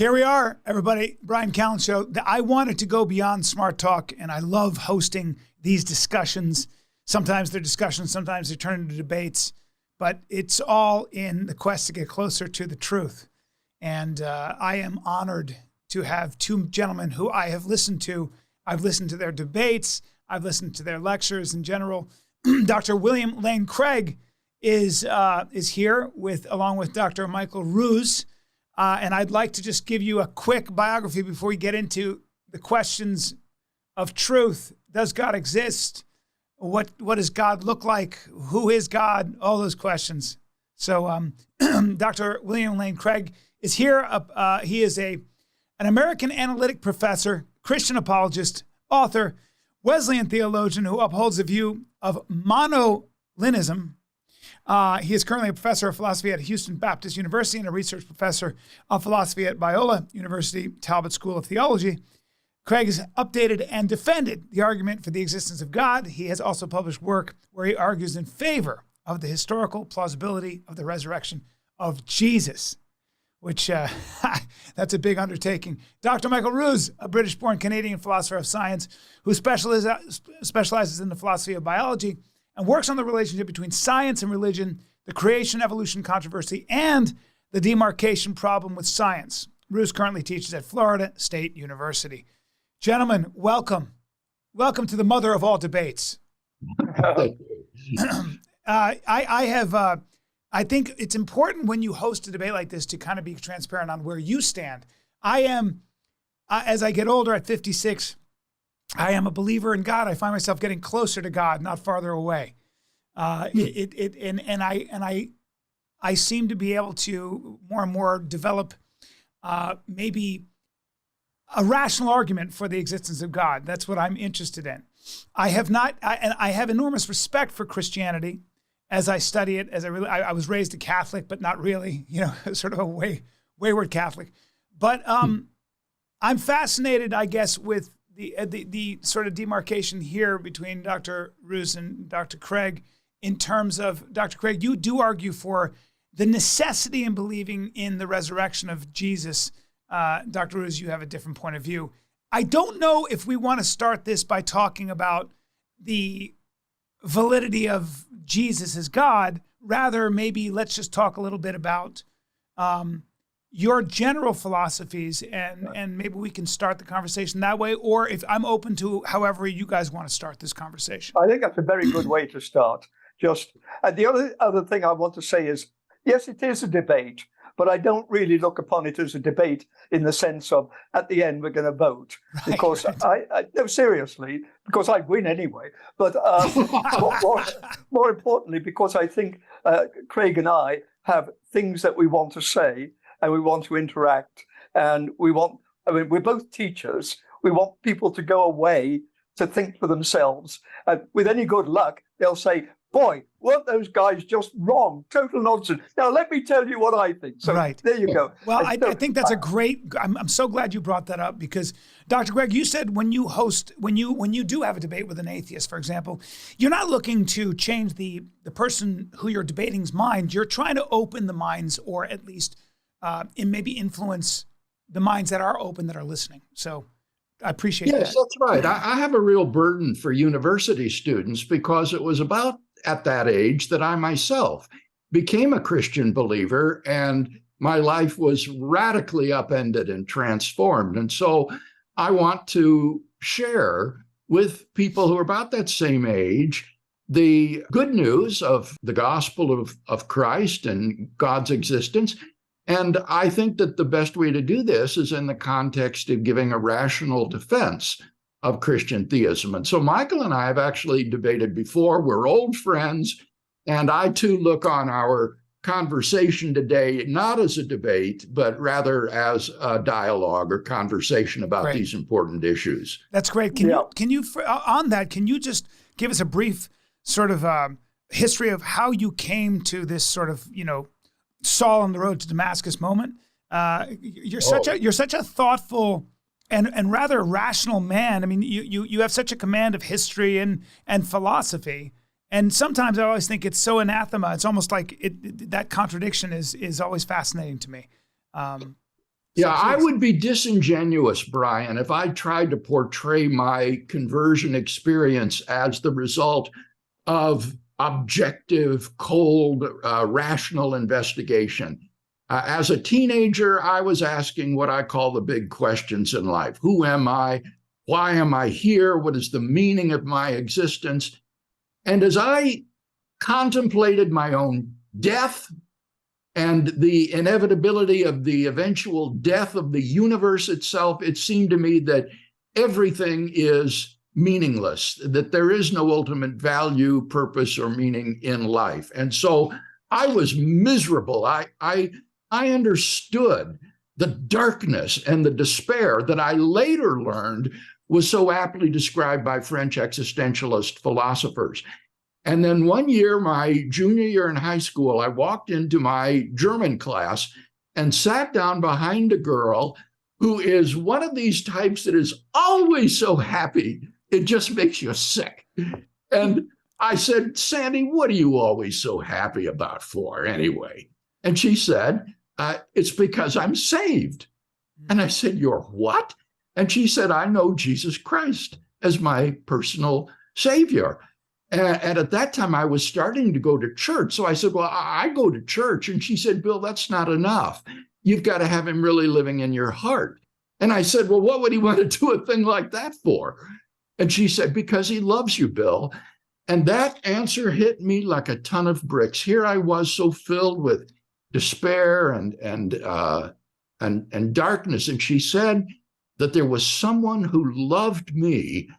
Here we are, everybody. Bryan Callen Show. I wanted to go beyond smart talk, and I love hosting these discussions. Sometimes they're discussions, sometimes they turn into debates, but it's all in the quest to get closer to the truth. And I am honored to have two gentlemen who I have listened to. I've listened to their debates. I've listened to their lectures in general. Dr. William Lane Craig is here along with Dr. Michael Ruse. And I'd like to just give you a quick biography before we get into the questions of truth. Does God exist? What does God look like? Who is God? All those questions. So Dr. William Lane Craig is here. He is an American analytic professor, Christian apologist, author, Wesleyan theologian who upholds the view of Molinism. He is currently a professor of philosophy at Houston Baptist University and a research professor of philosophy at Biola University, Talbot School of Theology. Craig has updated and defended the argument for the existence of God. He has also published work where he argues in favor of the historical plausibility of the resurrection of Jesus, which that's a big undertaking. Dr. Michael Ruse, a British-born Canadian philosopher of science who specializes in the philosophy of biology and works on the relationship between science and religion, the creation-evolution controversy, and the demarcation problem with science. Ruse currently teaches at Florida State University. Gentlemen, welcome. Welcome to the mother of all debates. I think it's important when you host a debate like this to kind of be transparent on where you stand. I am, as I get older at 56, I am a believer in God. I find myself getting closer to God, not farther away. I seem to be able to more and more develop maybe a rational argument for the existence of God. That's what I'm interested in. I have enormous respect for Christianity as I study it. I was raised a Catholic, but not really, sort of a wayward Catholic. But I'm fascinated, I guess, with the sort of demarcation here between Dr. Ruse and Dr. Craig in terms of, Dr. Craig, you do argue for the necessity in believing in the resurrection of Jesus. Dr. Ruse, you have a different point of view. I don't know if we want to start this by talking about the validity of Jesus as God. Rather, maybe let's just talk a little bit about your general philosophies, and maybe we can start the conversation that way, or if I'm open to however you guys want to start this conversation. I think that's a very good way to start. The other thing I want to say is, yes, it is a debate, but I don't really look upon it as a debate in the sense of, at the end, we're going to vote. Right, because no, seriously, because I'd win anyway. But more importantly, because I think Craig and I have things that we want to say, and we want to interact, and we're both teachers. We want people to go away to think for themselves. And with any good luck, they'll say, boy, weren't those guys just wrong? Total nonsense. Now, let me tell you what I think. So right. There you go. Well, I think that's a great, I'm so glad you brought that up, because Dr. Craig, you said when you do have a debate with an atheist, for example, you're not looking to change the person who you're debating's mind. You're trying to open the minds, or at least and maybe influence the minds that are open, that are listening. So I appreciate that. Yes, that's right. I have a real burden for university students, because it was about at that age that I myself became a Christian believer, and my life was radically upended and transformed. And so I want to share with people who are about that same age the good news of the gospel of Christ and God's existence. And I think that the best way to do this is in the context of giving a rational defense of Christian theism. And so Michael and I have actually debated before. We're old friends, and I too look on our conversation today not as a debate, but rather as a dialogue or conversation about these important issues. That's great. Can you on that, can you just give us a brief sort of history of how you came to this sort of, Saul on the road to Damascus moment? You're such a thoughtful and rather rational man. I mean, you have such a command of history and philosophy. And sometimes I always think it's so anathema. It's almost like that contradiction is always fascinating to me. Yeah, I would be disingenuous, Bryan, if I tried to portray my conversion experience as the result of objective, cold, rational investigation. As a teenager, I was asking what I call the big questions in life. Who am I? Why am I here? What is the meaning of my existence? And as I contemplated my own death and the inevitability of the eventual death of the universe itself, it seemed to me that everything is meaningless, that there is no ultimate value, purpose, or meaning in life. And so I was miserable. I understood the darkness and the despair that I later learned was so aptly described by French existentialist philosophers. And then one year, my junior year in high school, I walked into my German class and sat down behind a girl who is one of these types that is always so happy, it just makes you sick. And I said, Sandy, what are you always so happy about for anyway? And she said, it's because I'm saved. And I said, you're what? And she said, I know Jesus Christ as my personal savior. And at that time, I was starting to go to church. So I said, well, I go to church. And she said, Bill, that's not enough. You've got to have him really living in your heart. And I said, well, what would he want to do a thing like that for? And she said, because he loves you, Bill. And that answer hit me like a ton of bricks. Here I was so filled with despair and darkness. And she said that there was someone who loved me.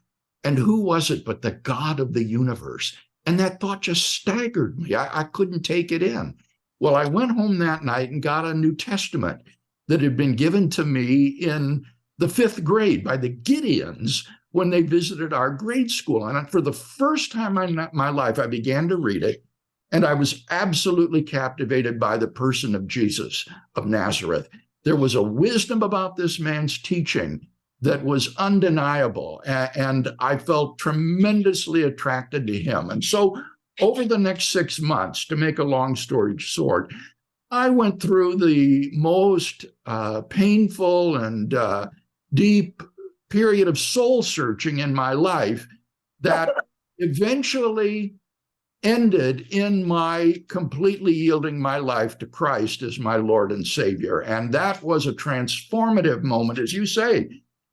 And who was it but the God of the universe? And that thought just staggered me. I couldn't take it in. Well, I went home that night and got a New Testament that had been given to me in the 5th grade by the Gideons when they visited our grade school. And for the first time in my life, I began to read it. And I was absolutely captivated by the person of Jesus of Nazareth. There was a wisdom about this man's teaching that was undeniable. And I felt tremendously attracted to him. And so over the next 6 months, to make a long story short, I went through the most painful and deep period of soul searching in my life that eventually ended in my completely yielding my life to Christ as my Lord and Savior. And that was a transformative moment, as you say,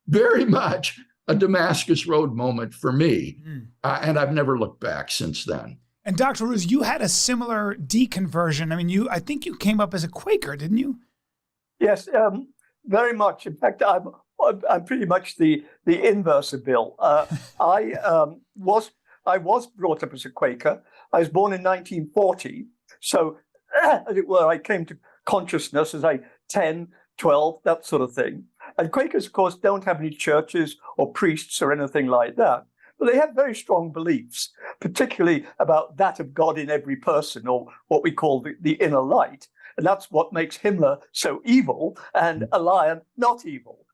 very much a Damascus Road moment for me. And I've never looked back since then. And Dr. Ruse, you had a similar deconversion. I mean, I think you came up as a Quaker, didn't you? Yes, very much. In fact, I'm pretty much the inverse of Bill. I was brought up as a Quaker. I was born in 1940. So, as it were, I came to consciousness as 10, 12, that sort of thing. And Quakers, of course, don't have any churches or priests or anything like that. But they have very strong beliefs, particularly about that of God in every person, or what we call the inner light. And that's what makes Himmler so evil and a lion not evil,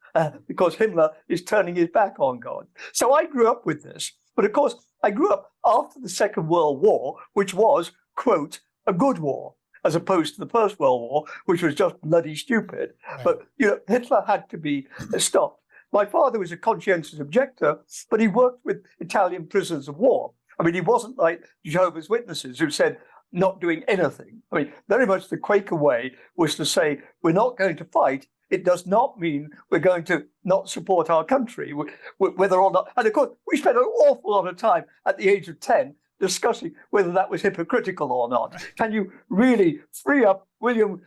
because Himmler is turning his back on God. So I grew up with this. But of course, I grew up after the Second World War, which was, quote, a good war, as opposed to the First World War, which was just bloody stupid. Right. But, Hitler had to be stopped. My father was a conscientious objector, but he worked with Italian prisoners of war. I mean, he wasn't like Jehovah's Witnesses who said not doing anything. I mean, very much the Quaker way was to say, we're not going to fight. It does not mean we're going to not support our country, whether or not. And of course, we spent an awful lot of time at the age of 10 discussing whether that was hypocritical or not. Can you really free up William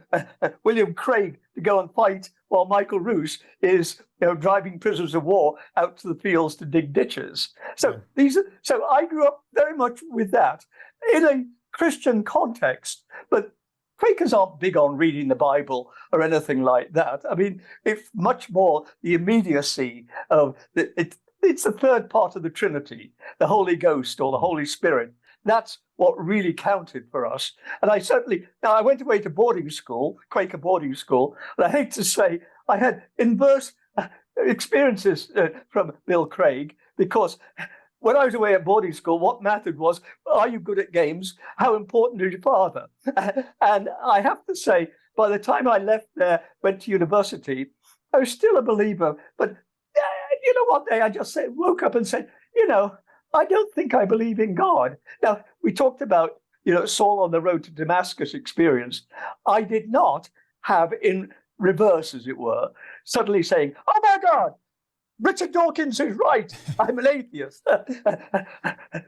Craig to go and fight while Michael Ruse is driving prisoners of war out to the fields to dig ditches? So I grew up very much with that in a Christian context, but Quakers aren't big on reading the Bible or anything like that. I mean, it's much more the immediacy of it's the third part of the Trinity, the Holy Ghost or the Holy Spirit. That's what really counted for us. And I went away to boarding school, Quaker boarding school, and I hate to say I had inverse experiences from Bill Craig, because when I was away at boarding school, what mattered was, are you good at games? How important is your father? And I have to say, by the time I left there, went to university, I was still a believer. But one day I just woke up and said, I don't think I believe in God. Now, we talked about, Saul on the road to Damascus experience. I did not have in reverse, as it were, suddenly saying, oh my God, Richard Dawkins is right. I'm an atheist.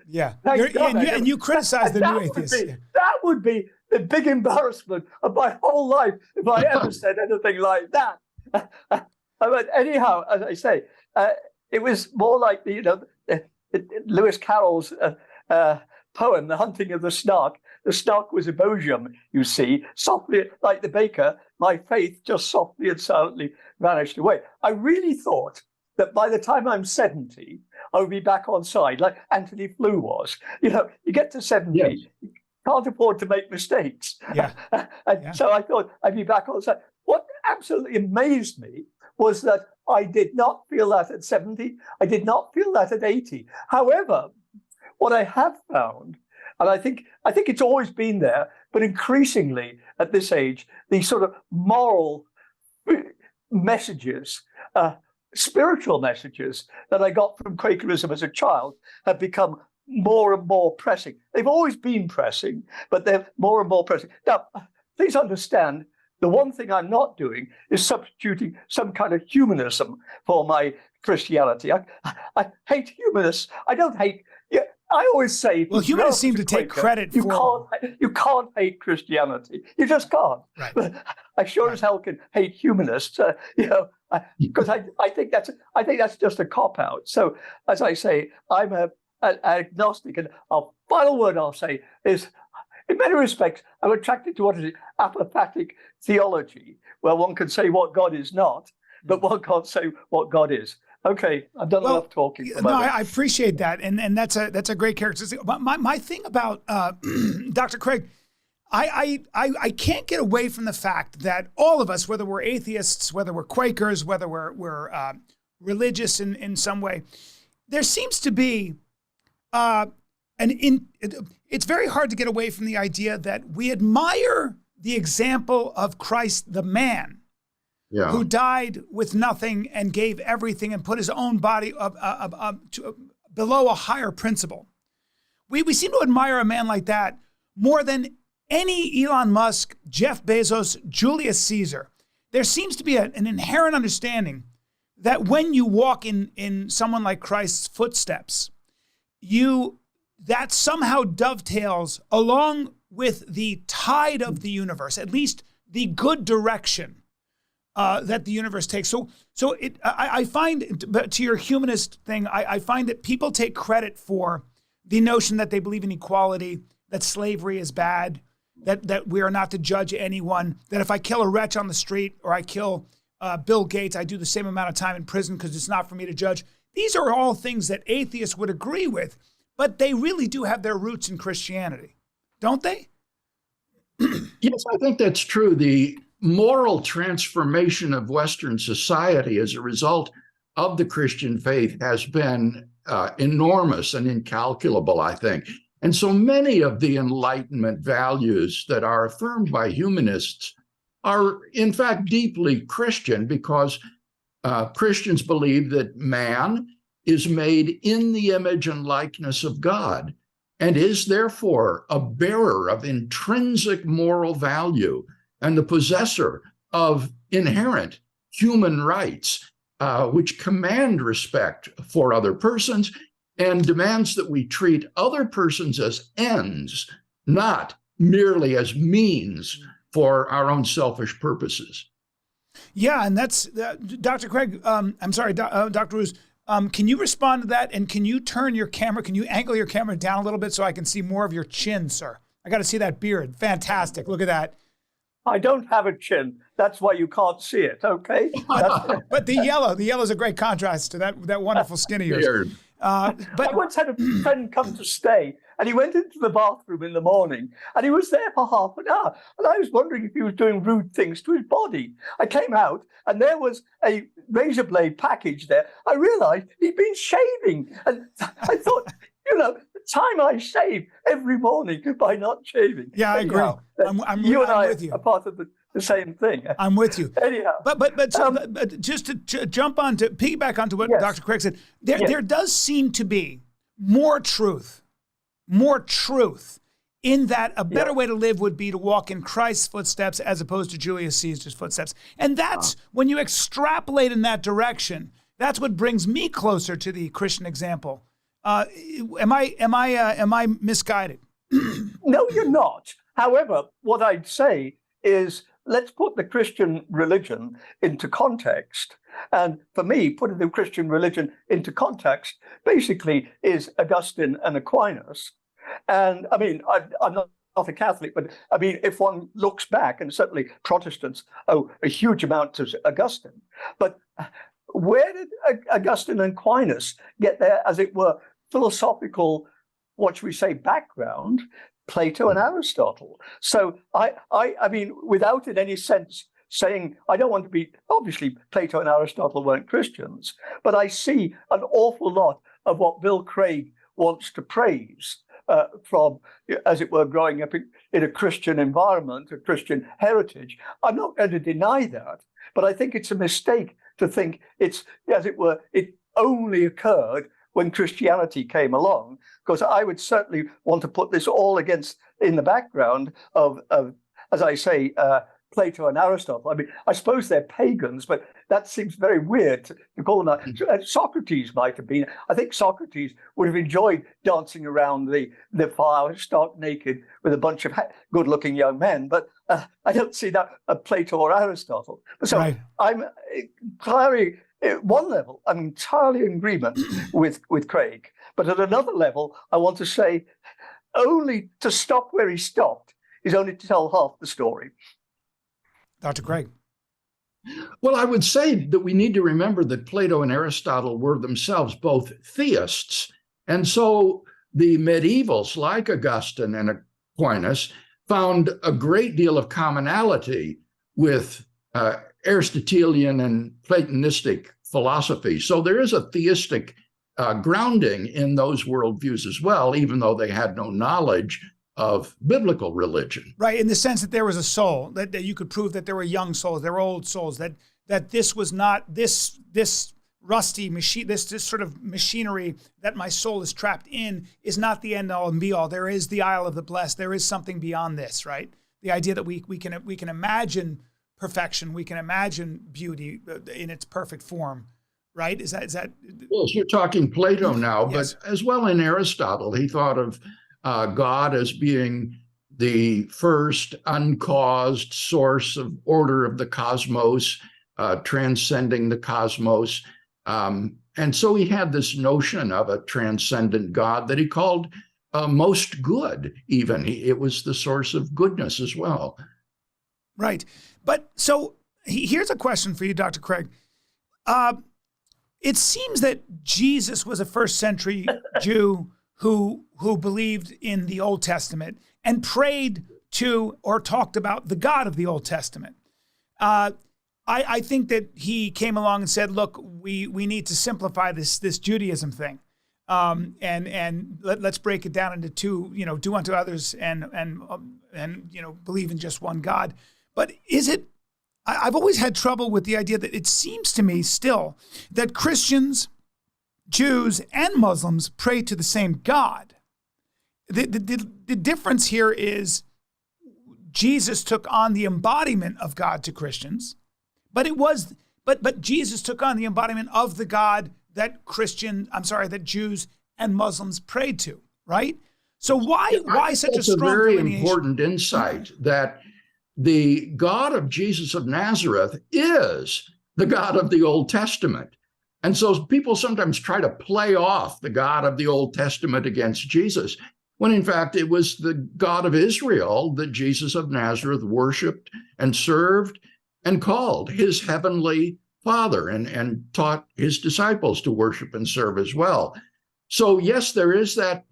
Yeah. And you criticize the new atheists. That would be the big embarrassment of my whole life if I ever said anything like that. But anyhow, as I say, it was more like Lewis Carroll's poem, The Hunting of the Snark. The snark was a bosom, you see, softly, like the baker, my faith just softly and silently vanished away. I really thought that by the time I'm 70, I would be back on side, like Anthony Flew was. You get to 70, yes. You can't afford to make mistakes. Yeah. So I thought I'd be back on side. What absolutely amazed me was that I did not feel that at 70. I did not feel that at 80. However, what I have found, and I think it's always been there, but increasingly at this age, these sort of moral messages, spiritual messages that I got from Quakerism as a child have become more and more pressing. They've always been pressing, but they're more and more pressing. Now, please understand, the one thing I'm not doing is substituting some kind of humanism for my Christianity. I hate humanists. I don't hate... I always say... Well, humanists seem to take credit for... You can't hate Christianity. You just can't. Right. But I sure as hell can hate humanists, because I think that's just a cop-out. So, as I say, I'm an agnostic, and a final word I'll say is, in many respects, I'm attracted to what is apophatic theology, where one can say what God is not, but one can't say what God is. Okay, I've done enough talking. No, I appreciate that, and that's a great characteristic. My thing about Dr. Craig, I can't get away from the fact that all of us, whether we're atheists, whether we're Quakers, whether we're religious in some way, there seems to be it's very hard to get away from the idea that we admire the example of Christ the man, who died with nothing and gave everything and put his own body below a higher principle. We seem to admire a man like that more than any Elon Musk, Jeff Bezos, Julius Caesar. There seems to be an inherent understanding that when you walk in someone like Christ's footsteps, that somehow dovetails along with the tide of the universe, at least the good direction that the universe takes. So I find, but to your humanist thing, I find that people take credit for the notion that they believe in equality, that slavery is bad, that we are not to judge anyone, that if I kill a wretch on the street or I kill Bill Gates, I do the same amount of time in prison because it's not for me to judge. These are all things that atheists would agree with, but they really do have their roots in Christianity, don't they? Yes, I think that's true. The moral transformation of Western society as a result of the Christian faith has been enormous and incalculable, I think. And so many of the Enlightenment values that are affirmed by humanists are, in fact, deeply Christian, because Christians believe that man is made in the image and likeness of God and is therefore a bearer of intrinsic moral value and the possessor of inherent human rights, which command respect for other persons and demands that we treat other persons as ends, not merely as means for our own selfish purposes. Yeah, and that's Dr. Craig. I'm sorry, Dr. Ruse. Can you respond to that? And can you turn your camera? Can you angle your camera down a little bit so I can see more of your chin, sir? I got to see that beard. Fantastic. Look at that. I don't have a chin. That's why you can't see it. Okay. But the yellow's a great contrast to that wonderful skin of yours. But I once had a friend come to stay, And he went into the bathroom in the morning, and he was there for half an hour. And I was wondering if he was doing rude things to his body. I came out, and there was a razor blade package there. I realized he'd been shaving. And I thought, the time I shave every morning by not shaving. Yeah, I agree. You and I with you. are part of the same thing. I'm with you. Anyhow. But just to piggyback onto what Yes. Dr. Craig said, there does seem to be more truth in that a better way to live would be to walk in Christ's footsteps as opposed to Julius Caesar's footsteps. And that's when you extrapolate in that direction, that's what brings me closer to the Christian example. Am I misguided? No, you're not. However, what I'd say is let's put the Christian religion into context. And for me, putting the Christian religion into context basically is Augustine and Aquinas. And I mean, I'm not a Catholic, but I mean, if one looks back, and certainly Protestants owe a huge amount to Augustine, but where did Augustine and Aquinas get their, as it were, philosophical, what should we say, background? Plato and Aristotle. So I mean, without in any sense saying, I don't want to be, obviously Plato and Aristotle weren't Christians, but I see an awful lot of what Bill Craig wants to praise from, as it were, growing up in a Christian environment, a Christian heritage. I'm not going to deny that, but I think it's a mistake to think it's, as it were, it only occurred when Christianity came along, because I would certainly want to put this all against, in the background of as I say, Plato and Aristotle. I mean, I suppose they're pagans, but that seems very weird to call them that. Socrates might have been. I think Socrates would have enjoyed dancing around the fire, stark naked, with a bunch of good-looking young men, but I don't see that at Plato or Aristotle. So right. I'm entirely, at one level, I'm entirely in agreement with Craig, but at another level, I want to say only to stop where he stopped is only to tell half the story. Dr. Craig. Well, I would say that we need to remember that Plato and Aristotle were themselves both theists. And so the medievals, like Augustine and Aquinas, found a great deal of commonality with Aristotelian and Platonistic philosophy. So there is a theistic grounding in those worldviews as well, even though they had no knowledge of biblical religion. Right, in the sense that there was a soul, that you could prove that there were young souls, there were old souls, that this was not this rusty machine, this sort of machinery that my soul is trapped in is not the end all and be all. There is the Isle of the Blessed. There is something beyond this, right? The idea that we can imagine perfection, we can imagine beauty in its perfect form, right? Is that? Well, you're talking Plato now, yes. But as well in Aristotle, he thought of God as being the first uncaused source of order of the cosmos, transcending the cosmos. And so he had this notion of a transcendent God that he called most good, even. It was the source of goodness as well. Right. But so here's a question for you, Dr. Craig. It seems that Jesus was a first century Jew who believed in the Old Testament and prayed to or talked about the God of the Old Testament. I think that he came along and said, look, we need to simplify this Judaism thing. And let's break it down into two, do unto others and believe in just one God. But is it, I've always had trouble with the idea that it seems to me still that Christians, Jews, and Muslims pray to the same God. The difference here is Jesus took on the embodiment of God to Christians, but Jesus took on the embodiment of the God that that Jews and Muslims prayed to, right? So why such a strong very delineation? Important insight that the God of Jesus of Nazareth is the God of the Old Testament. And so people sometimes try to play off the God of the Old Testament against Jesus, when in fact it was the God of Israel that Jesus of Nazareth worshiped and served and called his heavenly Father and taught his disciples to worship and serve as well. So yes, there is that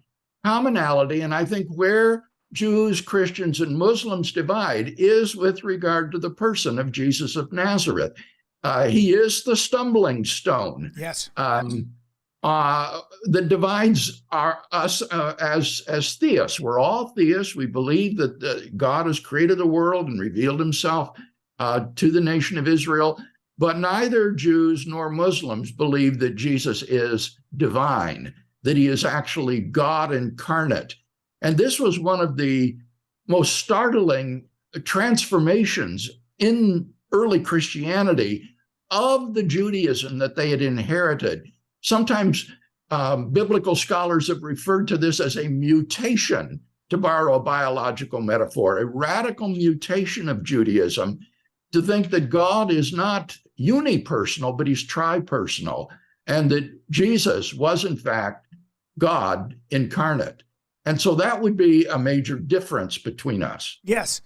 commonality, and I think where Jews, Christians, and Muslims divide is with regard to the person of Jesus of Nazareth. He is the stumbling stone. Yes. That divides us as theists. We're all theists. We believe that God has created the world and revealed himself to the nation of Israel, but neither Jews nor Muslims believe that Jesus is divine, that he is actually God incarnate. And this was one of the most startling transformations in early Christianity of the Judaism that they had inherited. Sometimes biblical scholars have referred to this as a mutation, to borrow a biological metaphor, a radical mutation of Judaism, to think that God is not unipersonal, but he's tripersonal, and that Jesus was, in fact, God incarnate. And so that would be a major difference between us. Yes.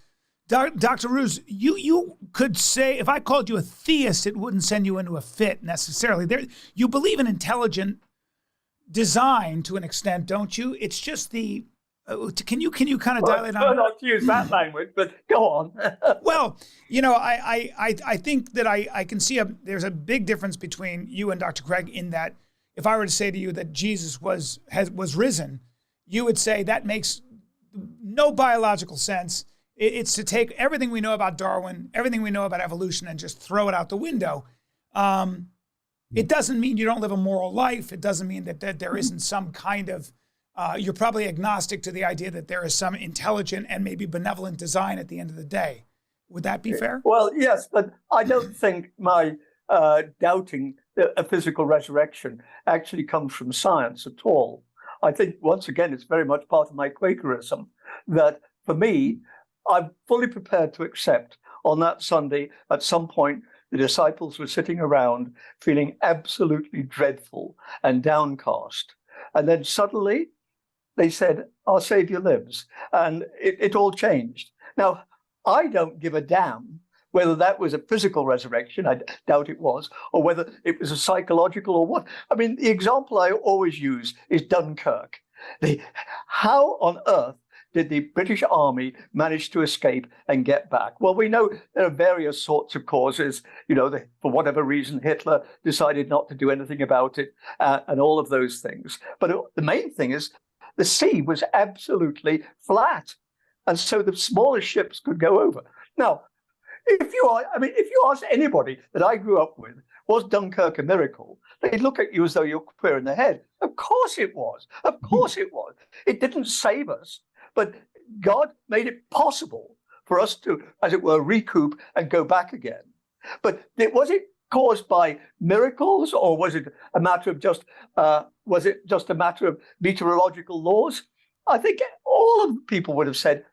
Dr. Ruse, you could say, if I called you a theist, it wouldn't send you into a fit necessarily. You believe in intelligent design to an extent, don't you? It's just the, can you kind of dilate on? Well, not to use that language, but go on. Well, I think that I can see there's a big difference between you and Dr. Craig in that if I were to say to you that Jesus was risen, you would say that makes no biological sense. It's to take everything we know about Darwin, everything we know about evolution, and just throw it out the window. It doesn't mean you don't live a moral life. It doesn't mean that there isn't some kind of, you're probably agnostic to the idea that there is some intelligent and maybe benevolent design at the end of the day. Would that be fair? Well, yes, but I don't think my doubting a physical resurrection actually comes from science at all. I think, once again, it's very much part of my Quakerism that, for me, I'm fully prepared to accept on that Sunday, at some point, the disciples were sitting around feeling absolutely dreadful and downcast. And then suddenly they said, our Savior lives. And it all changed. Now, I don't give a damn whether that was a physical resurrection, I doubt it was, or whether it was a psychological or what. I mean, the example I always use is Dunkirk. How on earth did the British Army manage to escape and get back? Well, we know there are various sorts of causes. For whatever reason, Hitler decided not to do anything about it, and all of those things. But the main thing is the sea was absolutely flat, and so the smallest ships could go over. Now, if you ask anybody that I grew up with, was Dunkirk a miracle? They'd look at you as though you're queer in the head. Of course it was. Of course it was. It didn't save us, but God made it possible for us to, as it were, recoup and go back again. But was it caused by miracles, or was it a matter of just meteorological laws? I think all of the people would have said,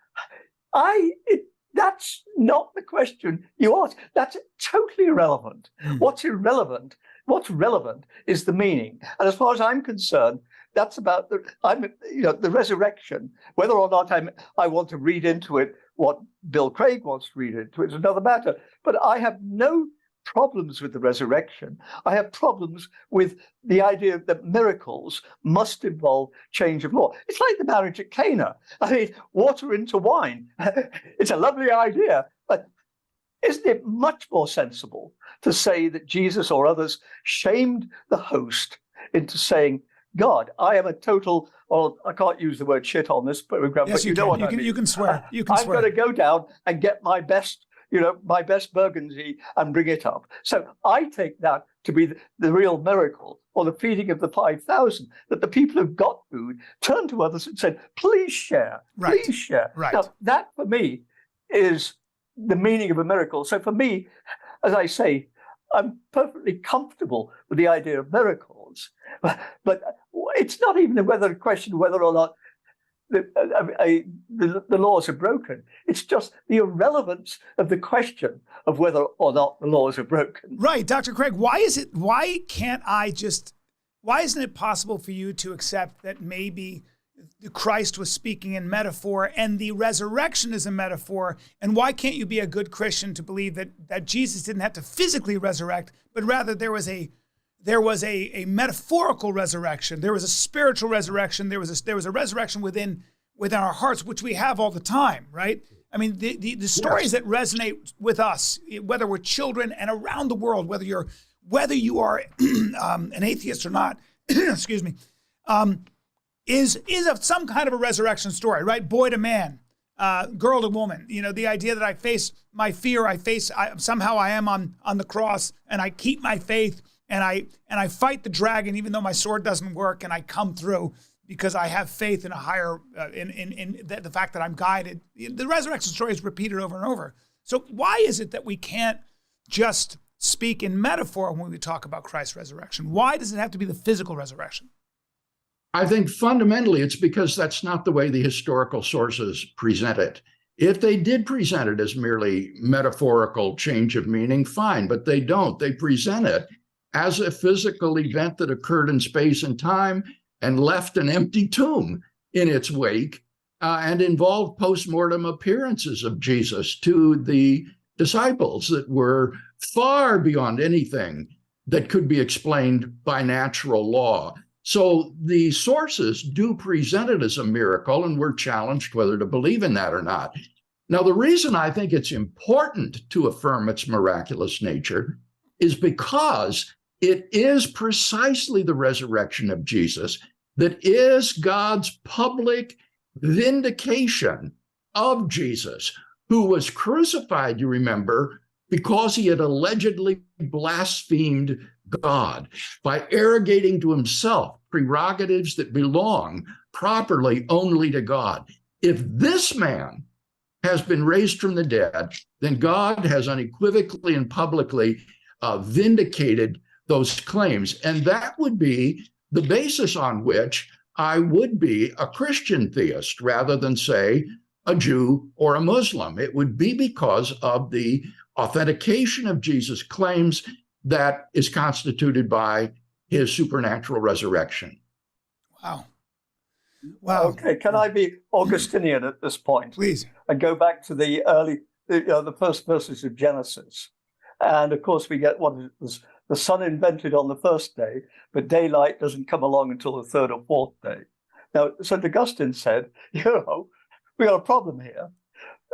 that's not the question you asked. That's totally irrelevant. What's relevant is the meaning. And as far as I'm concerned, that's about the resurrection. Whether or not I want to read into it what Bill Craig wants to read into it is another matter. But I have no problems with the resurrection. I have problems with the idea that miracles must involve change of law. It's like the marriage at Cana. I mean, water into wine. It's a lovely idea, but isn't it much more sensible to say that Jesus or others shamed the host into saying, God, I am a total, or I can't use the word shit on this program, yes, but you know what I mean. You can swear. You can I'm swear. going to go down and get my best Burgundy and bring it up. So I take that to be the real miracle, or the feeding of the 5,000, that the people who've got food turned to others and said, please share, please share. Right. Now, that for me is the meaning of a miracle. So for me, as I say, I'm perfectly comfortable with the idea of miracles, but it's not even a question of whether or not the laws are broken. It's just the irrelevance of the question of whether or not the laws are broken. Right, Dr. Craig, why isn't it possible for you to accept that maybe Christ was speaking in metaphor and the resurrection is a metaphor? And why can't you be a good Christian to believe that Jesus didn't have to physically resurrect, but rather there was a there was a metaphorical resurrection. There was a spiritual resurrection. There was a resurrection within our hearts, which we have all the time, right? I mean, the stories that resonate with us, whether we're children and around the world, whether you are an atheist or not, excuse me, is of some kind of a resurrection story, right? Boy to man, girl to woman. You know, the idea that I face my fear, somehow I am on the cross, and I keep my faith, and I fight the dragon even though my sword doesn't work, and I come through because I have faith in a higher, in the fact that I'm guided. The resurrection story is repeated over and over. So why is it that we can't just speak in metaphor when we talk about Christ's resurrection? Why does it have to be the physical resurrection? I think fundamentally it's because that's not the way the historical sources present it. If they did present it as merely metaphorical change of meaning, fine, but they don't. They present it as a physical event that occurred in space and time and left an empty tomb in its wake, and involved post-mortem appearances of Jesus to the disciples that were far beyond anything that could be explained by natural law. So the sources do present it as a miracle, and we're challenged whether to believe in that or not. Now, the reason I think it's important to affirm its miraculous nature is because it is precisely the resurrection of Jesus that is God's public vindication of Jesus, who was crucified, you remember, because he had allegedly blasphemed God by arrogating to himself prerogatives that belong properly only to God. If this man has been raised from the dead, then God has unequivocally and publicly vindicated those claims. And that would be the basis on which I would be a Christian theist rather than, say, a Jew or a Muslim. It would be because of the authentication of Jesus' claims that is constituted by his supernatural resurrection. Wow. Okay, can I be Augustinian at this point? Please. And go back to the first verses of Genesis. And of course, we get what was the sun invented on the first day, but daylight doesn't come along until the third or fourth day. Now, St. Augustine said, we got a problem here.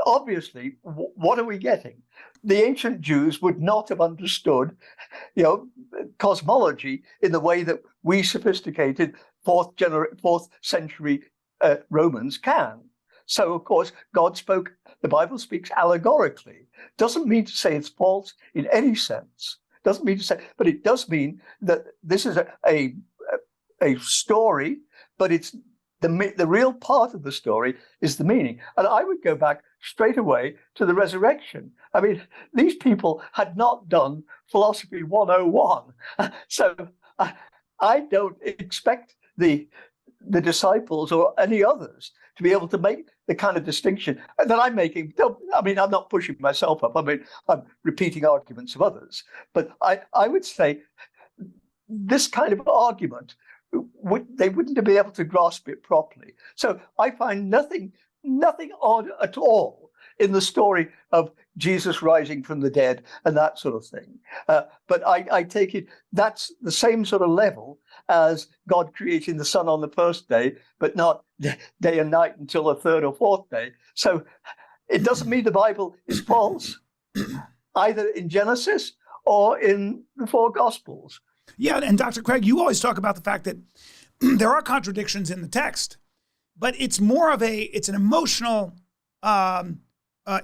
Obviously, what are we getting? The ancient Jews would not have understood, cosmology in the way that we sophisticated fourth century Romans can. So, of course, the Bible speaks allegorically. Doesn't mean to say it's false in any sense. Doesn't mean to say, but it does mean that this is a story, but it's the real part of the story is the meaning. And I would go back straight away to the resurrection. I mean, these people had not done philosophy 101. So I don't expect the disciples or any others to be able to make the kind of distinction that I'm making. I mean, I'm not pushing myself up. I mean, I'm repeating arguments of others. But I would say this kind of argument, they wouldn't be able to grasp it properly. So I find nothing odd at all in the story of Jesus rising from the dead and that sort of thing. But I take it that's the same sort of level as God creating the sun on the first day, but not day and night until the third or fourth day. So it doesn't mean the Bible is false, either in Genesis or in the four Gospels. Yeah, and Dr. Craig, you always talk about the fact that there are contradictions in the text, but it's more of it's an emotional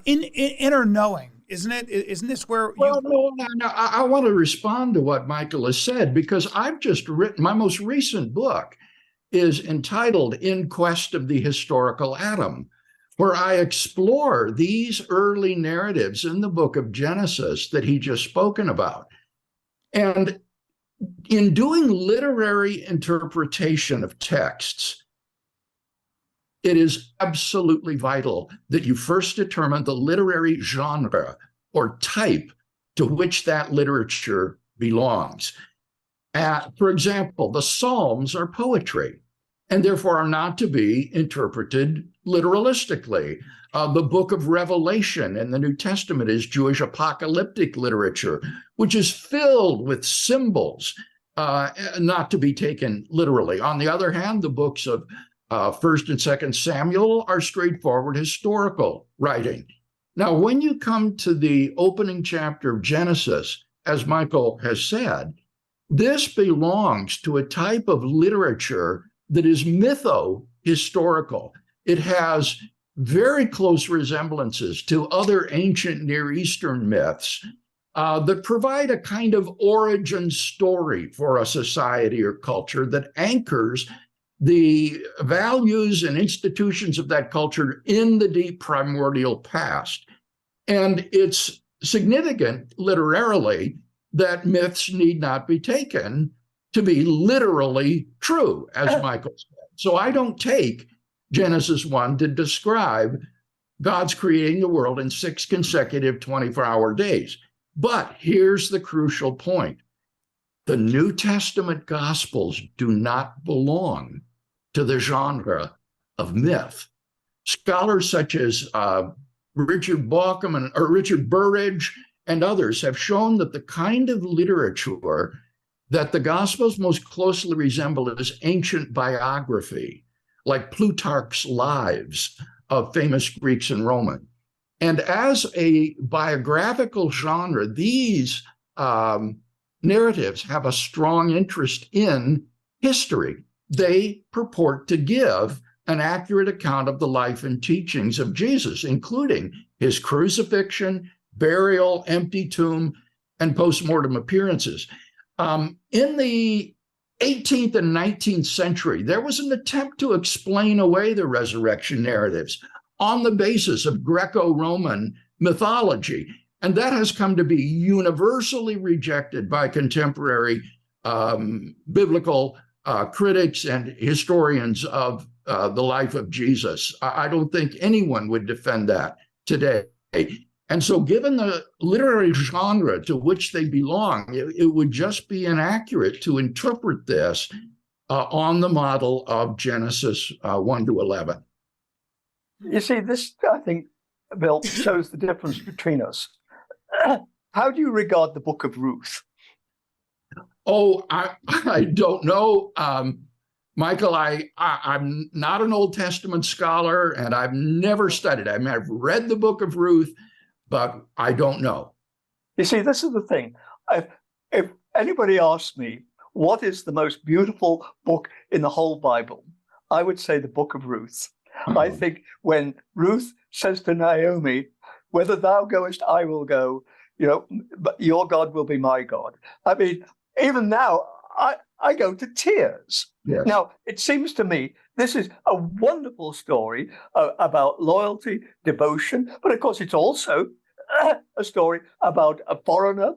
inner knowing, isn't it? Isn't this where Well, no, I want to respond to what Michael has said, because I've just written, my most recent book is entitled In Quest of the Historical Atom, where I explore these early narratives in the book of Genesis that he just spoken about. And in doing literary interpretation of texts, it is absolutely vital that you first determine the literary genre or type to which that literature belongs. For example, the Psalms are poetry and therefore are not to be interpreted literalistically. The book of Revelation in the New Testament is Jewish apocalyptic literature, which is filled with symbols not to be taken literally. On the other hand, the books of 1st and 2nd Samuel are straightforward historical writing. Now, when you come to the opening chapter of Genesis, as Michael has said, this belongs to a type of literature that is mytho-historical. It has very close resemblances to other ancient Near Eastern myths that provide a kind of origin story for a society or culture that anchors the values and institutions of that culture in the deep primordial past. And it's significant literarily that myths need not be taken to be literally true, as Michael said. So I don't take Genesis 1 to describe God's creating the world in 6 consecutive 24-hour days. But here's the crucial point. The New Testament Gospels do not belong to the genre of myth. Scholars such as Richard Bauckham or Richard Burridge and others have shown that the kind of literature that the Gospels most closely resemble is ancient biography, like Plutarch's lives of famous Greeks and Romans. And as a biographical genre, these narratives have a strong interest in history. They purport to give an accurate account of the life and teachings of Jesus, including his crucifixion, burial, empty tomb, and postmortem appearances. In the 18th and 19th century, there was an attempt to explain away the resurrection narratives on the basis of Greco-Roman mythology. And that has come to be universally rejected by contemporary biblical critics and historians of the life of Jesus. I don't think anyone would defend that today. And so given the literary genre to which they belong, it would just be inaccurate to interpret this on the model of Genesis 1 to 11. You see, this, I think, Bill, shows the difference between us. How do you regard the book of Ruth? Oh, I don't know. Michael, I'm not an Old Testament scholar, and I've never studied. I mean, I've read the book of Ruth, but I don't know. You see, this is the thing. If anybody asks me, what is the most beautiful book in the whole Bible? I would say the book of Ruth. I think when Ruth says to Naomi, whether thou goest, I will go, but your God will be my God. I mean, even now, I go to tears. Yes. Now, it seems to me this is a wonderful story about loyalty, devotion, but of course it's also a story about a foreigner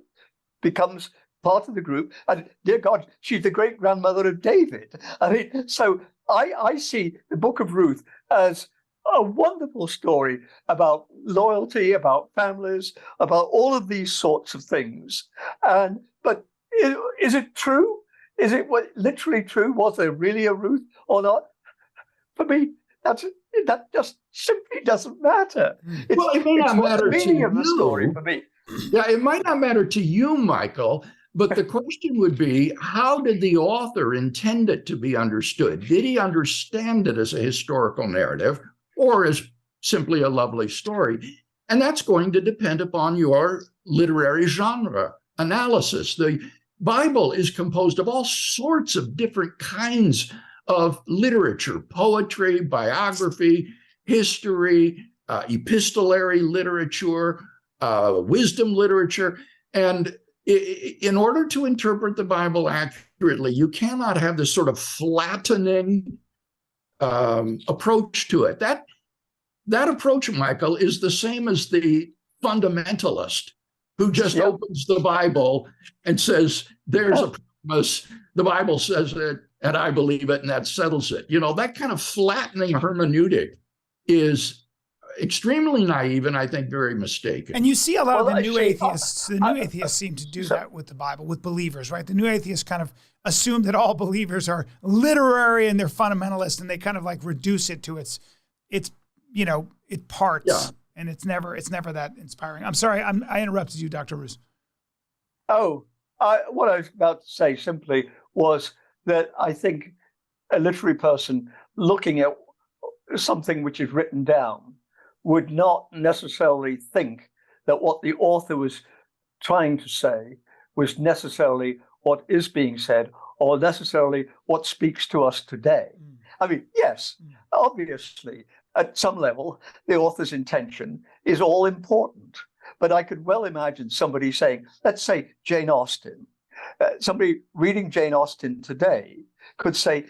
becomes part of the group, and dear God, she's the great-grandmother of David. I mean, so I see the book of Ruth as a wonderful story about loyalty, about families, about all of these sorts of things. But is it true? Is it literally true? Was there really a Ruth or not? For me, that just simply doesn't matter. Well, it may not matter the to meaning of the you. story for me. Yeah, it might not matter to you, Michael, but the question would be, how did the author intend it to be understood? Did he understand it as a historical narrative or as simply a lovely story? And that's going to depend upon your literary genre analysis. The Bible is composed of all sorts of different kinds of literature: poetry, biography, history, epistolary literature, wisdom literature. And in order to interpret the Bible accurately, you cannot have this sort of flattening approach to it. That approach, Michael, is the same as the fundamentalist who just opens the Bible and says, there's a promise, the Bible says it, and I believe it, and that settles it. That kind of flattening hermeneutic is extremely naive and I think very mistaken. And you see a lot of the new atheists. The new atheists seem to do that with the Bible, with believers, right? The new atheists kind of assume that all believers are literary and they're fundamentalist, and they kind of like reduce it to its parts. Yeah. And it's never that inspiring. I'm sorry, I interrupted you, Dr. Ruse. Oh, what I was about to say simply was that I think a literary person looking at something which is written down would not necessarily think that what the author was trying to say was necessarily what is being said or necessarily what speaks to us today. I mean, yes, obviously, at some level, the author's intention is all important. But I could well imagine somebody saying, let's say Jane Austen, somebody reading Jane Austen today could say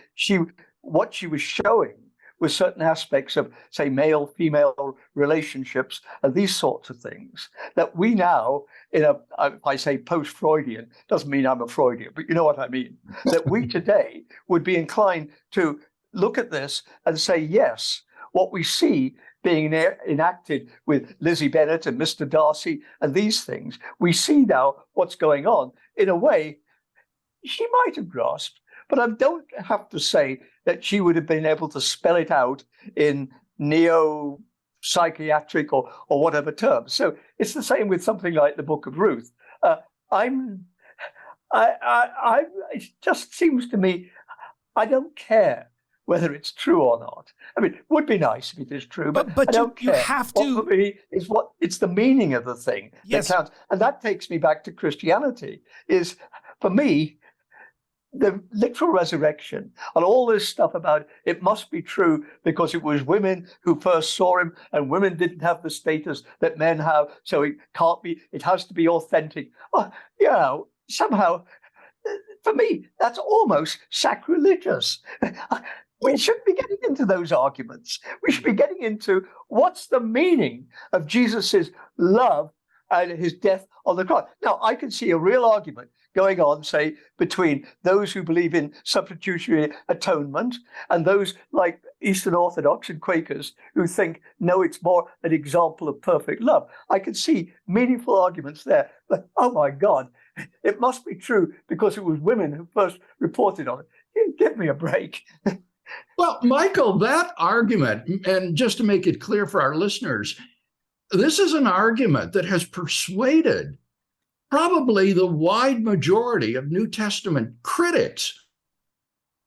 what she was showing was certain aspects of, say, male-female relationships and these sorts of things that we now, if I say post-Freudian, doesn't mean I'm a Freudian, but you know what I mean, that we today would be inclined to look at this and say, yes, what we see being enacted with Lizzie Bennet and Mr. Darcy and these things, we see now what's going on in a way she might have grasped, but I don't have to say that she would have been able to spell it out in neo-psychiatric or whatever terms. So it's the same with something like the Book of Ruth. It just seems to me, I don't care whether it's true or not. I mean, it would be nice if it is true, but I don't care. You have to. What for me is it's the meaning of the thing that counts. And that takes me back to Christianity, is for me, the literal resurrection and all this stuff about it must be true because it was women who first saw him and women didn't have the status that men have. So it can't be, it has to be authentic. Well, you know, somehow, for me, that's almost sacrilegious. We shouldn't be getting into those arguments. We should be getting into what's the meaning of Jesus's love and his death on the cross. Now, I can see a real argument going on, say, between those who believe in substitutionary atonement and those like Eastern Orthodox and Quakers who think, no, it's more an example of perfect love. I can see meaningful arguments there. But, oh, my God, it must be true because it was women who first reported on it. Give me a break. Well, Michael, that argument, and just to make it clear for our listeners, this is an argument that has persuaded probably the wide majority of New Testament critics,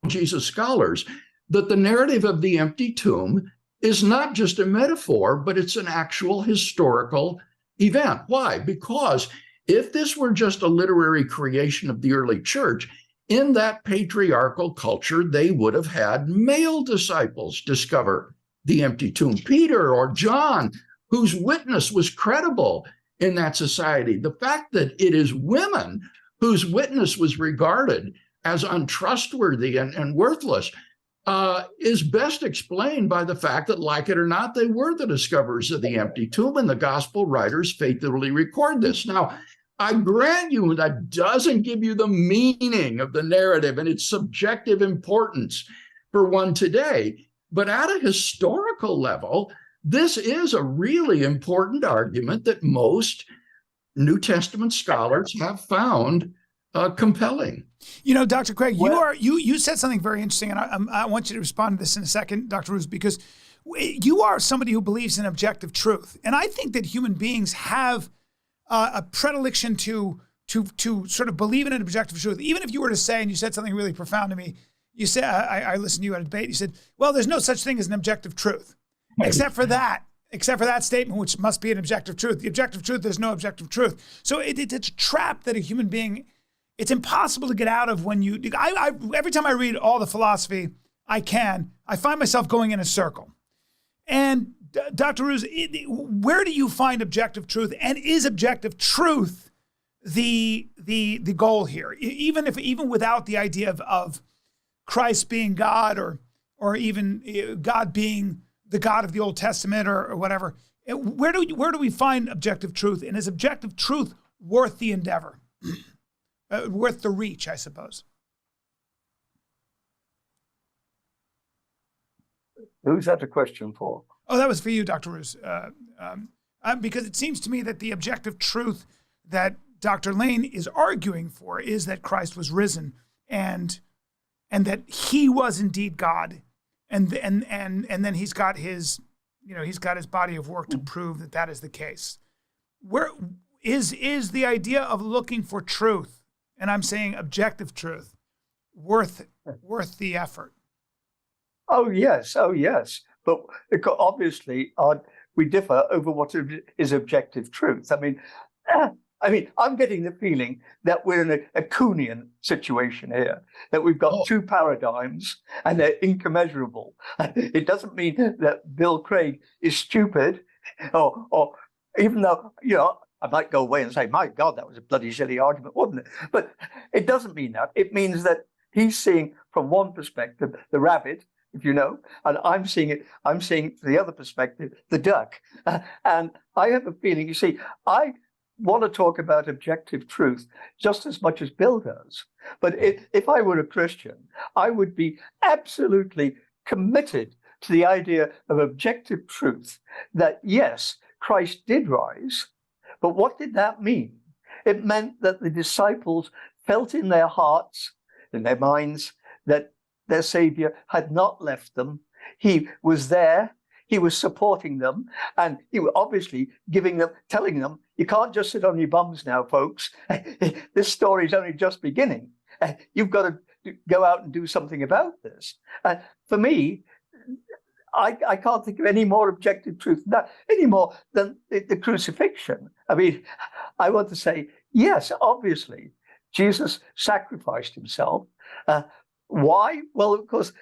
Jesus scholars, that the narrative of the empty tomb is not just a metaphor, but it's an actual historical event. Why? Because if this were just a literary creation of the early church, in that patriarchal culture, they would have had male disciples discover the empty tomb. Peter or John, whose witness was credible in that society. The fact that it is women whose witness was regarded as untrustworthy and worthless is best explained by the fact that, like it or not, they were the discoverers of the empty tomb, and the gospel writers faithfully record this. Now, I grant you that doesn't give you the meaning of the narrative and its subjective importance for one today. But at a historical level, this is a really important argument that most New Testament scholars have found compelling. You know, Dr. Craig, you said something very interesting, and I want you to respond to this in a second, Dr. Ruse, because you are somebody who believes in objective truth. And I think that human beings have a predilection to sort of believe in an objective truth. Even if you were to say, and you said something really profound to me, you said, I listened to you at a debate, you said, well, there's no such thing as an objective truth, except for that statement, which must be an objective truth. The objective truth, there's no objective truth. So it's a trap that a human being, it's impossible to get out of when you, every time I read all the philosophy I find myself going in a circle. And Dr. Ruse, where do you find objective truth? And is objective truth the goal here? Even without the idea of Christ being God or even God being the God of the Old Testament or whatever, where do we find objective truth? And is objective truth worth the endeavor, worth the reach, I suppose? Who's that a question for? Oh, that was for you, Dr. Ruse. Because it seems to me that the objective truth that Dr. Lane is arguing for is that Christ was risen and that he was indeed God. And then he's got his body of work to prove that is the case. Where is the idea of looking for truth and I'm saying objective truth, worth the effort. Oh yes, but obviously we differ over what is objective truth. I mean, I'm getting the feeling that we're in a Kuhnian situation here, that we've got two paradigms and they're incommensurable. It doesn't mean that Bill Craig is stupid, or even though, I might go away and say, my God, that was a bloody silly argument, wasn't it? But it doesn't mean that. It means that he's seeing from one perspective the rabbit, if you know, and I'm seeing from the other perspective, the duck. And I have a feeling, you see, I want to talk about objective truth just as much as Bill does. But if I were a Christian, I would be absolutely committed to the idea of objective truth, that yes, Christ did rise, but what did that mean? It meant that the disciples felt in their hearts, in their minds, that their Savior had not left them. He was there. He was supporting them, and he was obviously telling them, you can't just sit on your bums now, folks. This story is only just beginning. You've got to go out and do something about this. For me, I can't think of any more objective truth than that, any more than the crucifixion. I mean, I want to say, yes, obviously, Jesus sacrificed himself. Why? Well, of course,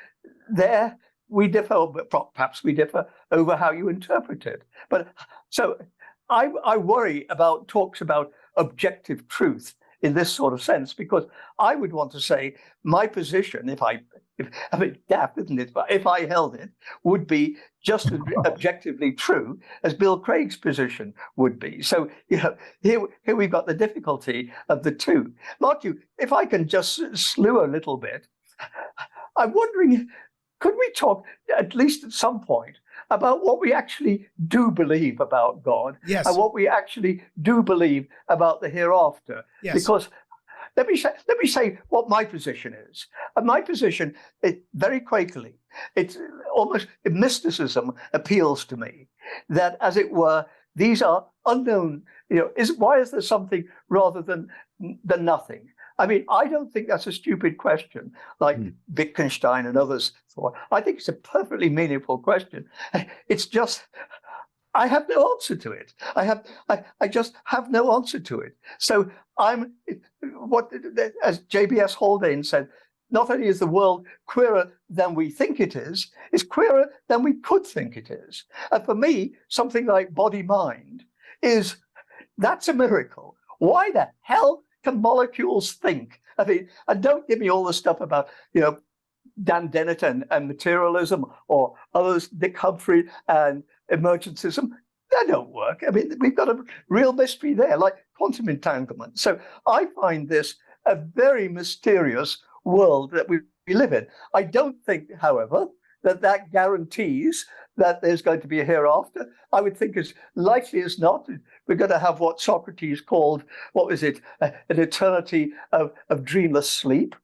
there we differ, but perhaps we differ over how you interpret it. But so I worry about talks about objective truth in this sort of sense, because I would want to say my position, I mean, daft, isn't it? But if I held it, would be just as objectively true as Bill Craig's position would be. So, here we've got the difficulty of the two. Mark, if I can just slew a little bit, I'm wondering, could we talk, at least at some point, about what we actually do believe about God, yes, and what we actually do believe about the hereafter? Yes. Because let me say what my position is. And my position, very Quakerly, it's almost mysticism appeals to me. That, as it were, these are unknown. Why is there something rather than nothing? I mean, I don't think that's a stupid question, like Wittgenstein and others thought. I think it's a perfectly meaningful question. It's just, I have no answer to it. I just have no answer to it. So as JBS Haldane said, not only is the world queerer than we think it is, it's queerer than we could think it is. And for me, something like body-mind that's a miracle. Why the hell can molecules think? I mean, and don't give me all the stuff about, Dan Dennett and materialism, or others, Dick Humphrey and emergencism. That don't work. I mean, we've got a real mystery there, like quantum entanglement. So I find this a very mysterious world that we live in. I don't think, however, that guarantees that there's going to be a hereafter. I would think as likely as not, we're going to have what Socrates called, an eternity of dreamless sleep,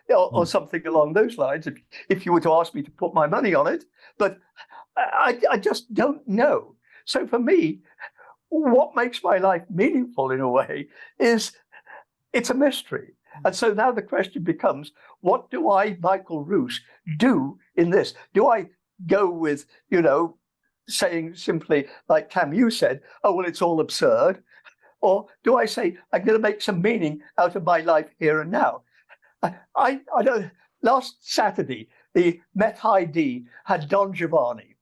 or something along those lines, if you were to ask me to put my money on it. But I just don't know. So for me, what makes my life meaningful in a way is it's a mystery. And so now the question becomes, what do I, Michael Ruse, do in this? Do I go with, saying simply, like Camus said, oh, well, it's all absurd? Or do I say, I'm going to make some meaning out of my life here and now? I know last Saturday, the Met High D had Don Giovanni.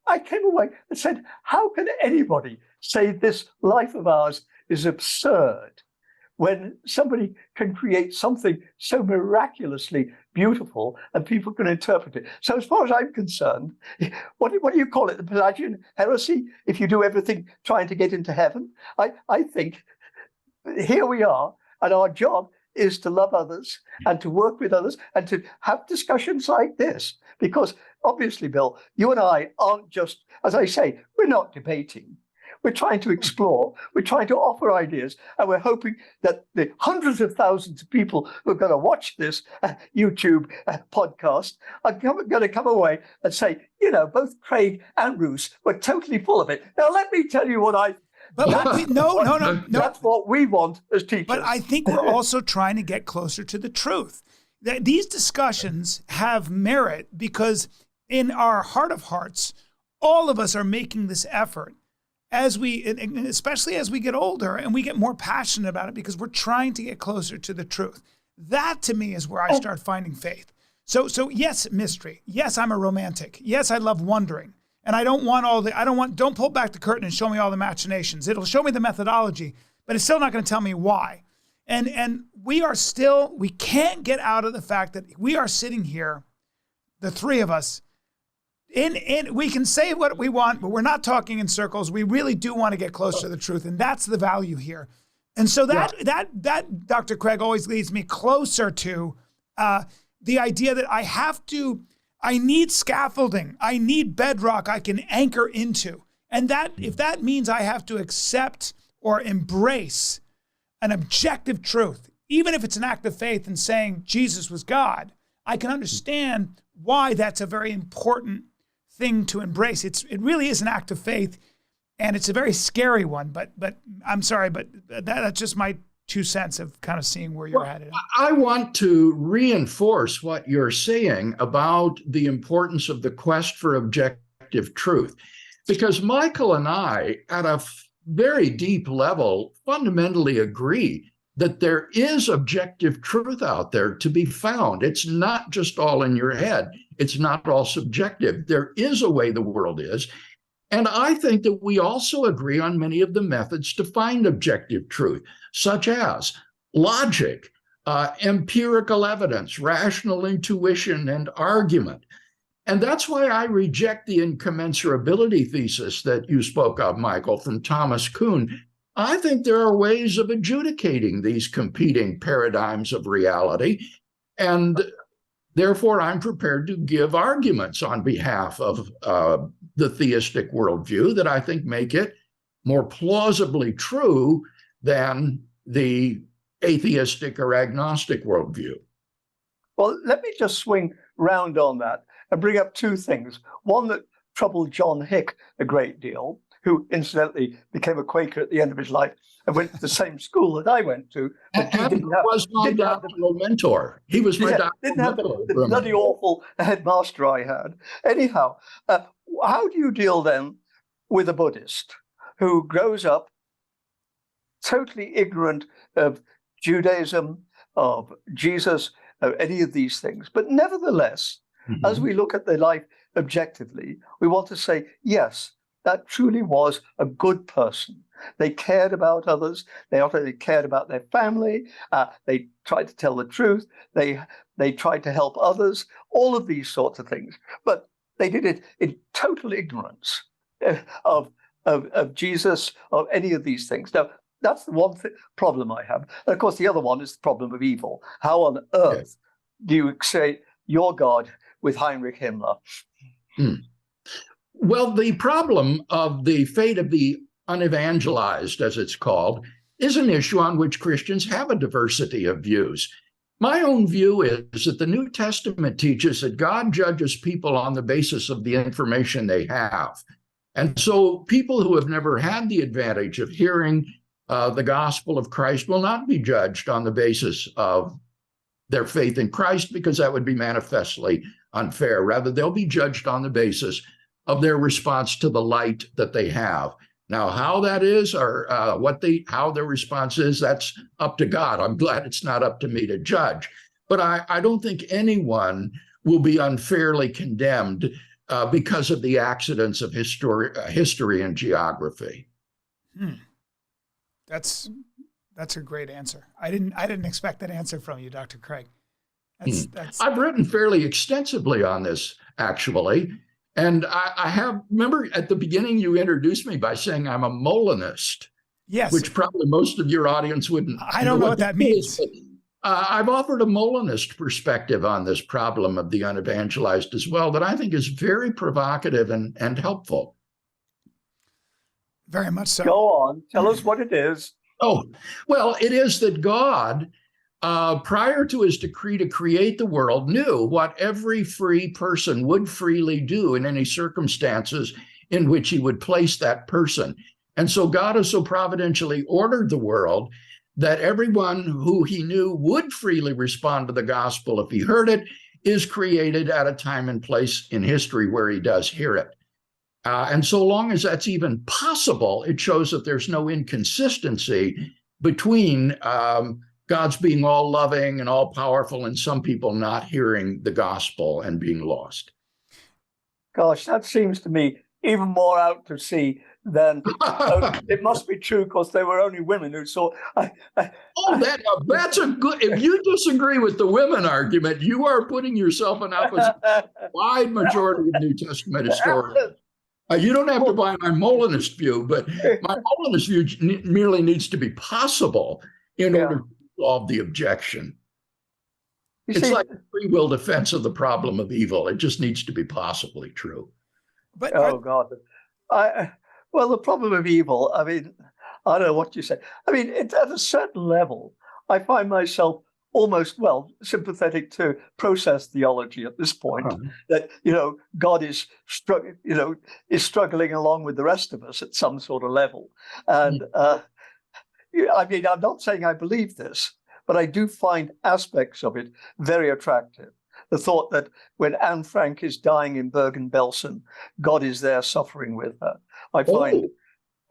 I came away and said, how can anybody say this life of ours is absurd when somebody can create something so miraculously beautiful and people can interpret it? So as far as I'm concerned, what do you call it? The Pelagian heresy? If you do everything trying to get into heaven? I think here we are, and our job is to love others and to work with others and to have discussions like this. Because obviously, Bill, you and I aren't just, as I say, we're not debating. We're trying to explore, we're trying to offer ideas, and we're hoping that the hundreds of thousands of people who are going to watch this YouTube podcast are going to come away and say, both Craig and Ruse were totally full of it. Now, let me tell you what No. That's what we want as teachers. But I think we're also trying to get closer to the truth. These discussions have merit because in our heart of hearts, all of us are making this effort especially as we get older and we get more passionate about it because we're trying to get closer to the truth. That to me is where I start finding faith. So yes, mystery. Yes, I'm a romantic. Yes, I love wondering. And I don't want don't pull back the curtain and show me all the machinations. It'll show me the methodology, but it's still not going to tell me why. And we can't get out of the fact that we are sitting here, the three of us, we can say what we want, but we're not talking in circles. We really do want to get closer to the truth, and that's the value here. And so that Dr. Craig always leads me closer to the idea that I need scaffolding. I need bedrock I can anchor into. And that if that means I have to accept or embrace an objective truth, even if it's an act of faith in saying Jesus was God, I can understand why that's a very important thing to embrace. It really is an act of faith, and it's a very scary one. But I'm sorry, but that's just my 2 cents of kind of seeing where you're at. I want to reinforce what you're saying about the importance of the quest for objective truth, because Michael and I, at a very deep level, fundamentally agree that there is objective truth out there to be found. It's not just all in your head. It's not all subjective. There is a way the world is. And I think that we also agree on many of the methods to find objective truth, such as logic, empirical evidence, rational intuition, and argument. And that's why I reject the incommensurability thesis that you spoke of, Michael, from Thomas Kuhn. I think there are ways of adjudicating these competing paradigms of reality, and therefore I'm prepared to give arguments on behalf of the theistic worldview that I think make it more plausibly true than the atheistic or agnostic worldview. Well, let me just swing round on that and bring up 2 things. One that troubled John Hick a great deal, who incidentally became a Quaker at the end of his life and went to the same school that I went to. But he was my doctoral mentor. He was my doctoral mentor. Didn't have the bloody awful headmaster I had. Anyhow, how do you deal then with a Buddhist who grows up totally ignorant of Judaism, of Jesus, of any of these things, but nevertheless, as we look at their life objectively, we want to say, yes, that truly was a good person. They cared about others. They utterly cared about their family. They tried to tell the truth. They tried to help others, all of these sorts of things. But they did it in total ignorance of Jesus, of any of these things. Now, that's the one problem I have. And of course, the other one is the problem of evil. How on earth do you say you're God with Heinrich Himmler? Well, the problem of the fate of the unevangelized, as it's called, is an issue on which Christians have a diversity of views. My own view is that the New Testament teaches that God judges people on the basis of the information they have. And so people who have never had the advantage of hearing the gospel of Christ will not be judged on the basis of their faith in Christ, because that would be manifestly unfair. Rather, they'll be judged on the basis of their response to the light that they have. Now, how that is, or how their response is, that's up to God. I'm glad it's not up to me to judge. But I don't think anyone will be unfairly condemned because of the accidents of history and geography. That's a great answer. I didn't expect that answer from you, Dr. Craig. I've written fairly extensively on this, actually. And I remember at the beginning you introduced me by saying I'm a Molinist. Yes. Which probably most of your audience wouldn't. I don't know what that means. I've offered a Molinist perspective on this problem of the unevangelized as well, that I think is very provocative and helpful. Very much so. Go on. Tell us what it is. Oh, well, it is that God, prior to his decree to create the world, knew what every free person would freely do in any circumstances in which he would place that person. And so God has so providentially ordered the world that everyone who he knew would freely respond to the gospel if he heard it is created at a time and place in history where he does hear it. And so long as that's even possible, it shows that there's no inconsistency between God's being all loving and all powerful and some people not hearing the gospel and being lost. Gosh, that seems to me even more out to sea than it must be true because there were only women who saw. That's a good. If you disagree with the women argument, you are putting yourself in opposite wide majority of New Testament historians. You don't have to buy my Molinist view, but my Molinist view merely needs to be possible in order to solve the objection. It's like a free will defense of the problem of evil. It just needs to be possibly true. But God. Well, the problem of evil, I mean, I don't know what you say. I mean, at a certain level, I find myself almost, sympathetic to process theology at this point, that, God is struggling along with the rest of us at some sort of level. And I mean, I'm not saying I believe this, but I do find aspects of it very attractive. The thought that when Anne Frank is dying in Bergen-Belsen, God is there suffering with her. I find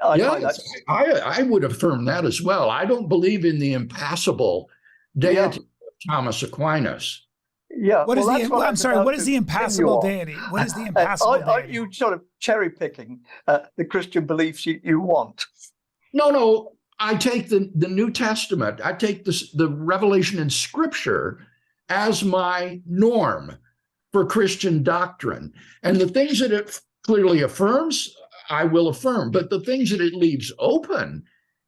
I would affirm that as well. I don't believe in the impassible deity of Thomas Aquinas. Yeah. What is the impassible deity? What is the impassible deity? Are you sort of cherry picking the Christian beliefs you want? No. I take the New Testament. I take the revelation in Scripture as my norm for Christian doctrine. And the things that it clearly affirms, I will affirm. But the things that it leaves open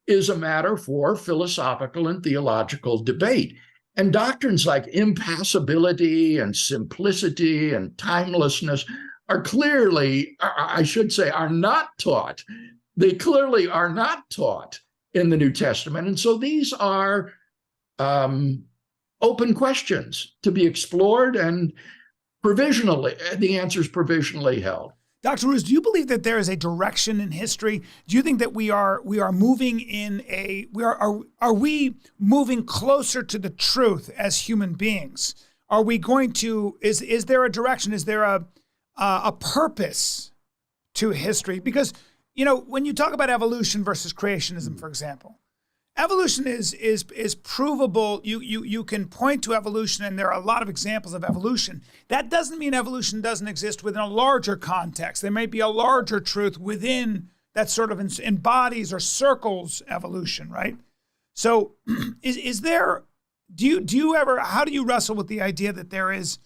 is a matter for philosophical and theological debate. And doctrines like impassibility and simplicity and timelessness are clearly, I should say, are not taught. They clearly are not taught in the New Testament. And so these are open questions to be explored and the answer's provisionally held. Dr. Ruse, do you believe that there is a direction in history? Do you think that we are moving are we moving closer to the truth as human beings? Are we going to, is there a direction? Is there a purpose to history? Because, when you talk about evolution versus creationism, for example, evolution is provable. You can point to evolution, and there are a lot of examples of evolution. That doesn't mean evolution doesn't exist within a larger context. There may be a larger truth within that sort of embodies or circles evolution, right? So, is there? Do you ever? How do you wrestle with the idea that there is?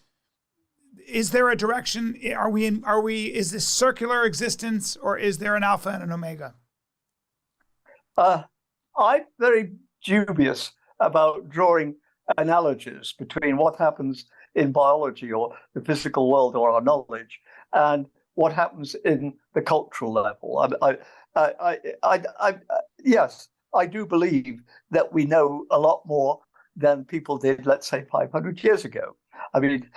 Is there a direction? Is this circular existence, or is there an alpha and an omega? I'm very dubious about drawing analogies between what happens in biology or the physical world or our knowledge and what happens in the cultural level. Yes, I do believe that we know a lot more than people did, let's say, 500 years ago. I mean,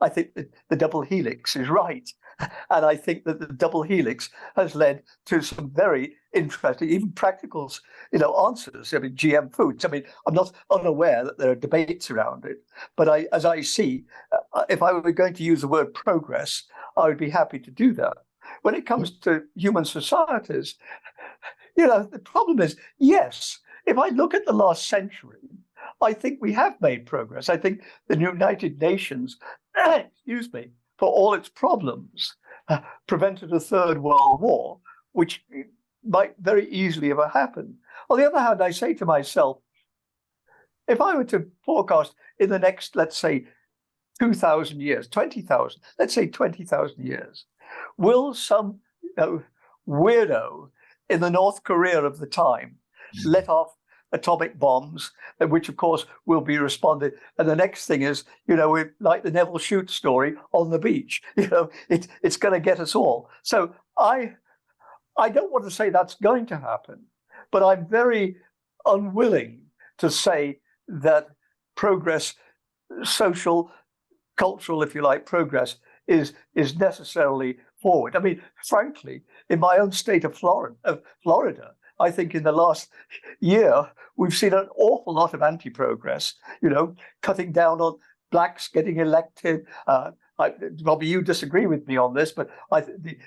I think that the double helix is right. And I think that the double helix has led to some very interesting, even practical, answers. I mean, GM foods. I mean, I'm not unaware that there are debates around it. But as I see, if I were going to use the word progress, I would be happy to do that. When it comes to human societies, the problem is, yes, if I look at the last century, I think we have made progress. I think the United Nations, for all its problems, prevented a third world war, which might very easily have happened. On the other hand, I say to myself, if I were to forecast in the next, let's say, 2,000 years, 20,000, let's say 20,000 years, will some weirdo in the North Korea of the time let off atomic bombs, which of course will be responded. And the next thing is, like the Neville Shute story on the beach, it's going to get us all. So I don't want to say that's going to happen, but I'm very unwilling to say that progress, social, cultural, if you like, progress is necessarily forward. I mean, frankly, in my own state of Florida, I think in the last year, we've seen an awful lot of anti-progress, cutting down on blacks getting elected. Bobby, you disagree with me on this, but the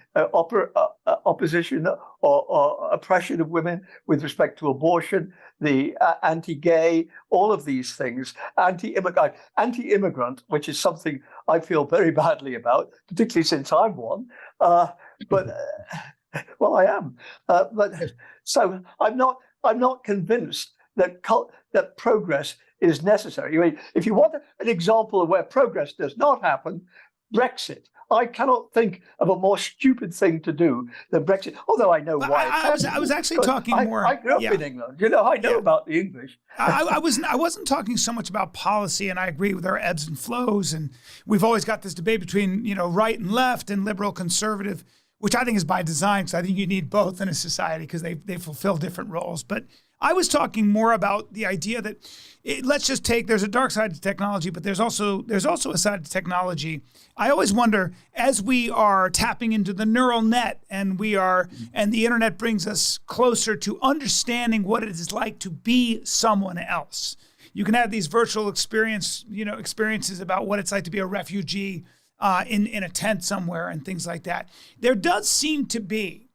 opposition or oppression of women with respect to abortion, the anti-gay, all of these things, anti-immigrant, which is something I feel very badly about, particularly since I'm one. Well, I am. So I'm not convinced that progress is necessary. I mean, if you want an example of where progress does not happen, Brexit. I cannot think of a more stupid thing to do than Brexit. Although I know why. I was actually talking more. I grew up in England. I know about the English. I wasn't talking so much about policy, and I agree with our ebbs and flows. And we've always got this debate between right and left and liberal conservative, which I think is by design, because I think you need both in a society because they fulfill different roles. But I was talking more about the idea that let's just take, there's a dark side to technology, but there's also a side to technology. I always wonder, as we are tapping into the neural net and the internet brings us closer to understanding what it is like to be someone else. You can have these virtual experiences about what it's like to be a refugee in a tent somewhere and things like that. There does seem to be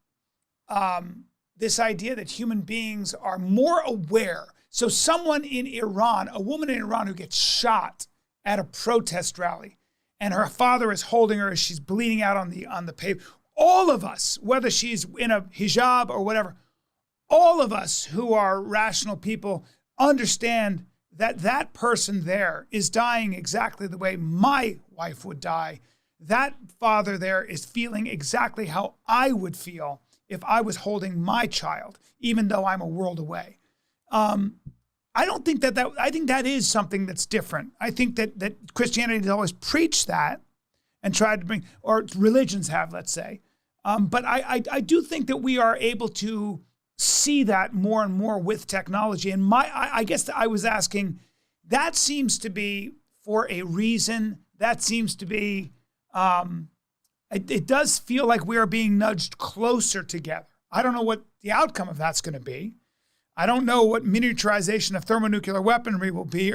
this idea that human beings are more aware. So someone in Iran, a woman in Iran who gets shot at a protest rally, and her father is holding her as she's bleeding out on the pavement. All of us, whether she's in a hijab or whatever, all of us who are rational people understand that that person there is dying exactly the way my wife would die. That father there is feeling exactly how I would feel if I was holding my child, even though I'm a world away. I don't think I think that is something that's different. I think that Christianity has always preached that and tried to bring, or religions have, let's say. But I do think that we are able to see that more and more with technology. And I guess I was asking, that seems to be for a reason. That seems to be, it does feel like we are being nudged closer together. I don't know what the outcome of that's going to be. I don't know what miniaturization of thermonuclear weaponry will be,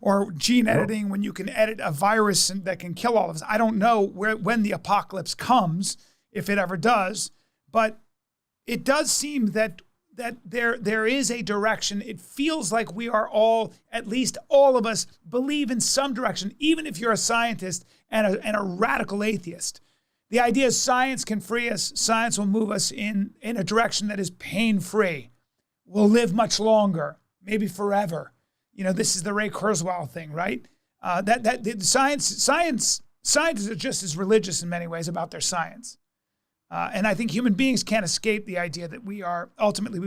or gene editing when you can edit a virus that can kill all of us. I don't know when the apocalypse comes, if it ever does. But it does seem that there is a direction. It feels like we are all, at least all of us, believe in some direction, even if you're a scientist and a radical atheist. The idea is science can free us. Science will move us in a direction that is pain-free. We'll live much longer, maybe forever. This is the Ray Kurzweil thing, right? Scientists are just as religious in many ways about their science. And I think human beings can't escape the idea that we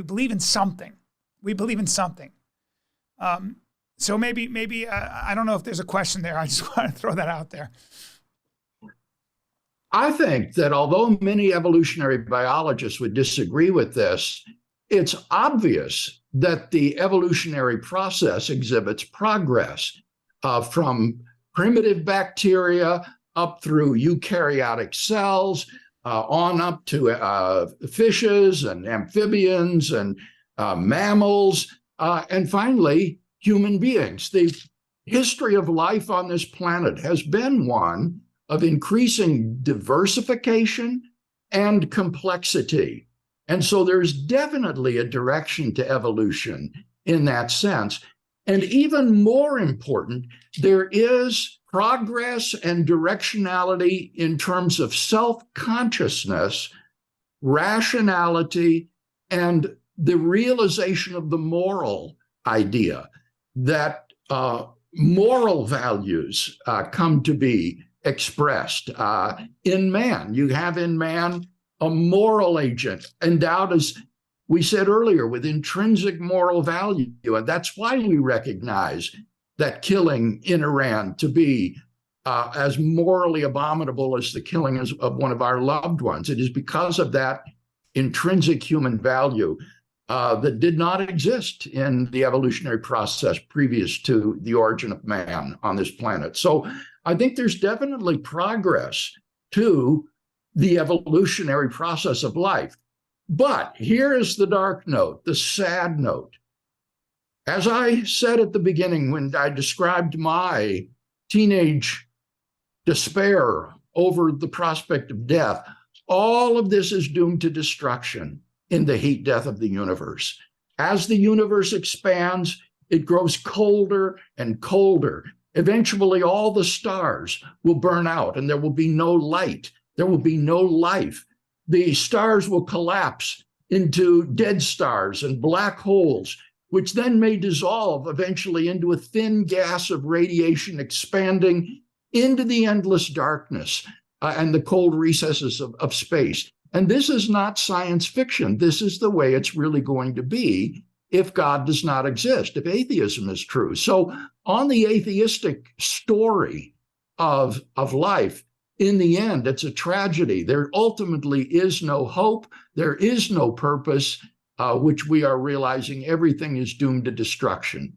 believe in something. We believe in something. So maybe I don't know if there's a question there. I just want to throw that out there. I think that although many evolutionary biologists would disagree with this, it's obvious that the evolutionary process exhibits progress from primitive bacteria up through eukaryotic cells, on up to fishes and amphibians and mammals, and finally, human beings. The history of life on this planet has been one of increasing diversification and complexity. And so there's definitely a direction to evolution in that sense. And even more important, there is progress and directionality in terms of self-consciousness, rationality, and the realization of the moral idea that moral values come to be expressed in man. You have in man a moral agent endowed, as we said earlier, with intrinsic moral value. And that's why we recognize that killing in Iran to be as morally abominable as the killing of one of our loved ones. It is because of that intrinsic human value that did not exist in the evolutionary process previous to the origin of man on this planet. So I think there's definitely progress to the evolutionary process of life. But here is the dark note, the sad note. As I said at the beginning when I described my teenage despair over the prospect of death, all of this is doomed to destruction in the heat death of the universe. As the universe expands, it grows colder and colder. Eventually, all the stars will burn out and there will be no light. There will be no life. The stars will collapse into dead stars and black holes, which then may dissolve eventually into a thin gas of radiation expanding into the endless darkness and the cold recesses of space. And this is not science fiction. This is the way it's really going to be if God does not exist, if atheism is true. So on the atheistic story of life, in the end, it's a tragedy. There ultimately is no hope. There is no purpose, which we are realizing everything is doomed to destruction.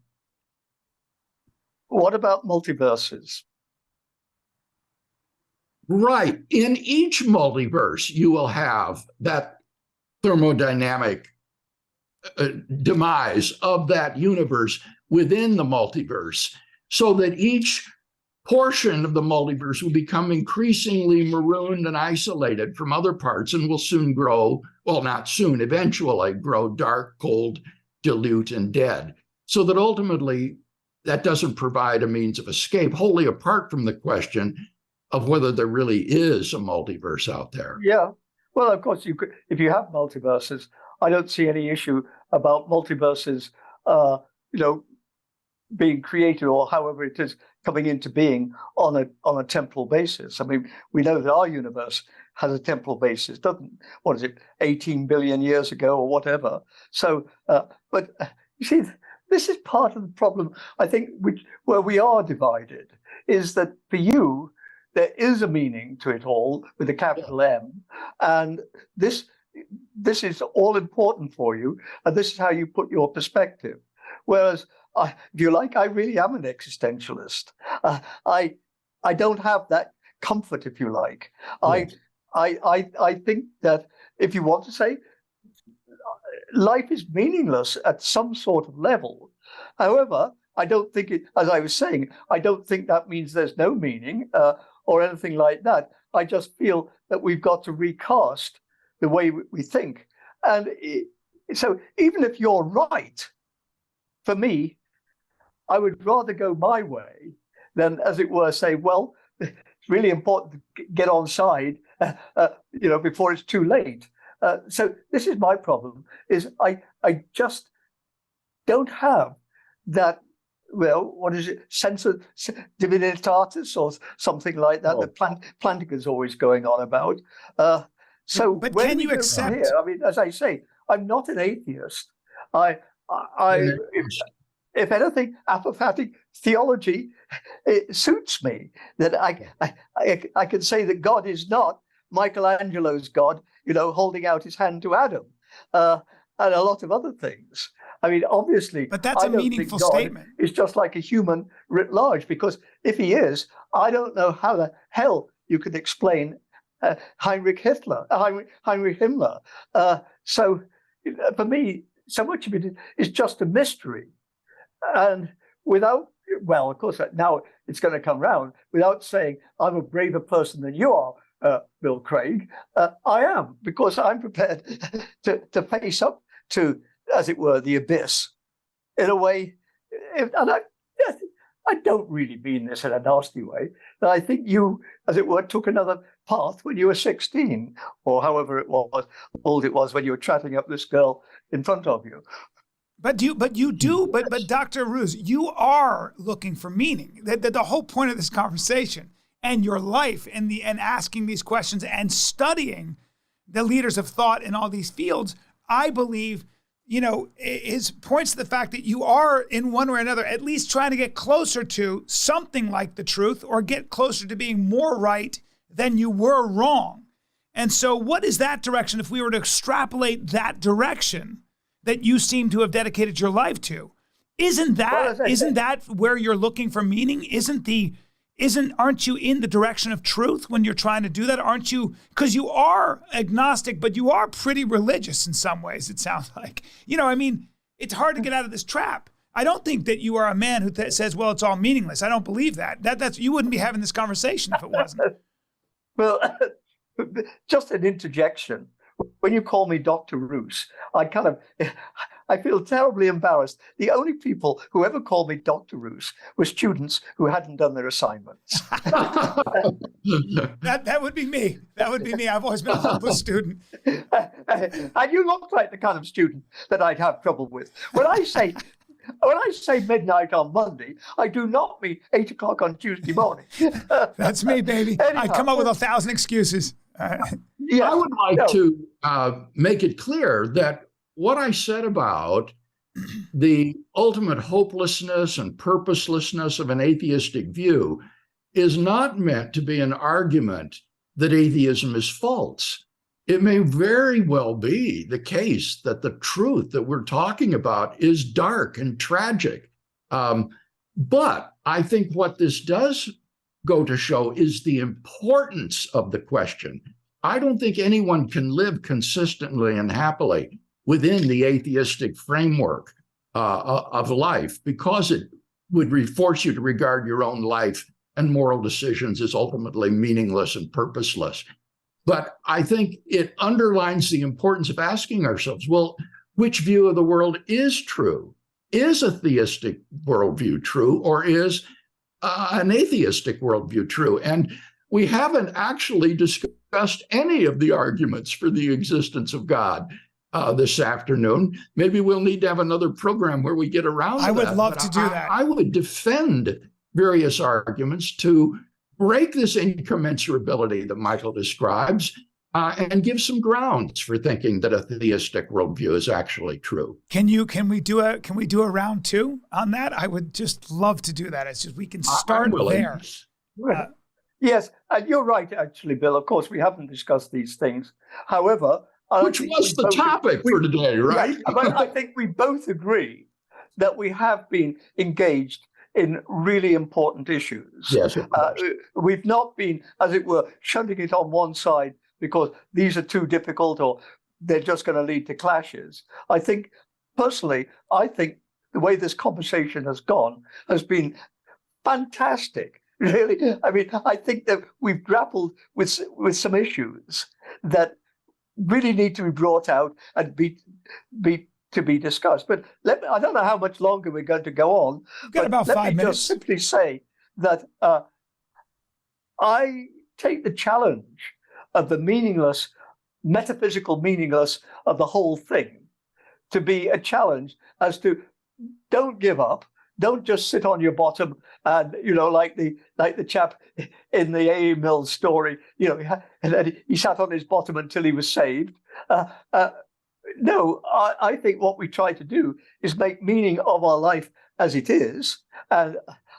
What about multiverses? Right. In each multiverse, you will have that thermodynamic demise of that universe within the multiverse, so that each portion of the multiverse will become increasingly marooned and isolated from other parts and will soon grow, well, not soon, eventually grow dark, cold, dilute, and dead. So that ultimately that doesn't provide a means of escape, wholly apart from the question of whether there really is a multiverse out there. Yeah. Well, of course, you could, if you have multiverses, I don't see any issue about multiverses, being created or however it is coming into being on a temporal basis. I mean, we know that our universe has a temporal basis, doesn't? What is it, 18 billion years ago or whatever? So, but you see, this is part of the problem. I think where we are divided is that for you, there is a meaning to it all with a capital M, and this is all important for you, and this is how you put your perspective. Whereas, if you like, I really am an existentialist. I don't have that comfort, if you like. Yes. I think that if you want to say life is meaningless at some sort of level. However, I don't think it, as I was saying, I don't think that means there's no meaning or anything like that. I just feel that we've got to recast the way we think. And so even if you're right, for me, I would rather go my way than, as it were, say, well, it's really important to get on side, before it's too late. So this is my problem, is I just don't have that, well, what is it, sense of divinitatis or something like that, that Plantinga's always going on about. But can you accept? Here? I mean, as I say, I'm not an atheist. If anything, apophatic theology, it suits me. That I can say that God is not Michelangelo's God, holding out his hand to Adam, and a lot of other things. I mean, obviously, but that's a meaningful statement. It's just like a human writ large, because if he is, I don't know how the hell you could explain Heinrich Himmler. So for me, so much of it is just a mystery. And without, well, of course, now it's going to come round, without saying I'm a braver person than you are, Bill Craig, I am, because I'm prepared to face up to, as it were, the abyss in a way. And I don't really mean this in a nasty way. But I think you, as it were, took another path when you were 16, or however it was, old it was when you were chatting up this girl in front of you. But Dr. Ruse, you are looking for meaning. The whole point of this conversation and your life and asking these questions and studying the leaders of thought in all these fields, I believe, is points to the fact that you are in one way or another at least trying to get closer to something like the truth, or get closer to being more right than you were wrong. And so what is that direction, if we were to extrapolate that direction that you seem to have dedicated your life to? Isn't that where you're looking for meaning? Isn't aren't you in the direction of truth when you're trying to do that? Aren't you? Because you are agnostic, but you are pretty religious in some ways, it sounds like. I mean, it's hard to get out of this trap. I don't think that you are a man who says, well, it's all meaningless. I don't believe that. That's you wouldn't be having this conversation if it wasn't. Well, just an interjection. When you call me Dr. Ruse, I feel terribly embarrassed. The only people who ever called me Dr. Ruse were students who hadn't done their assignments. That would be me. That would be me. I've always been a hopeless student. And you look like the kind of student that I'd have trouble with. When I say midnight on Monday, I do not mean 8 o'clock on Tuesday morning. That's me, baby. Anyhow, I'd come up with 1,000 excuses. Yes, I would like to make it clear that what I said about the ultimate hopelessness and purposelessness of an atheistic view is not meant to be an argument that atheism is false. It may very well be the case that the truth that we're talking about is dark and tragic. But I think what this does go to show is the importance of the question. I don't think anyone can live consistently and happily within the atheistic framework of life, because it would force you to regard your own life and moral decisions as ultimately meaningless and purposeless. But I think it underlines the importance of asking ourselves, well, which view of the world is true? Is a theistic worldview true, or is an atheistic worldview true? And we haven't actually discussed any of the arguments for the existence of God this afternoon. Maybe we'll need to have another program where we get around to that. I would love to do that. I would defend various arguments to break this incommensurability that Michael describes and give some grounds for thinking that a theistic worldview is actually true. Can we do a round 2 on that? I would just love to do that. It's just we can start there. Yes, and you're right, actually, Bill. Of course, we haven't discussed these things. However, which was the topic for today, right? Yeah, but I think we both agree that we have been engaged in really important issues. Yes, we've not been, as it were, shunting it on one side because these are too difficult or they're just going to lead to clashes. I think, personally, the way this conversation has gone has been fantastic. Really, I mean, I think that we've grappled with some issues that really need to be brought out and be discussed. But I don't know how much longer we're going to go on. We've got about 5 minutes. Let me just simply say that I take the challenge of the metaphysical meaningless of the whole thing to be a challenge as to don't give up. Don't just sit on your bottom and, like the chap in the A. Mills story, and then he sat on his bottom until he was saved. No, I think what we try to do is make meaning of our life as it is. And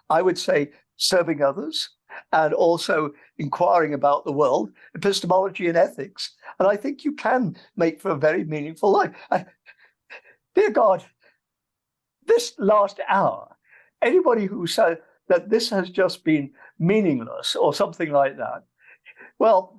I would say serving others and also inquiring about the world, epistemology and ethics. And I think you can make for a very meaningful life. Dear God, this last hour, anybody who said that this has just been meaningless or something like that, well,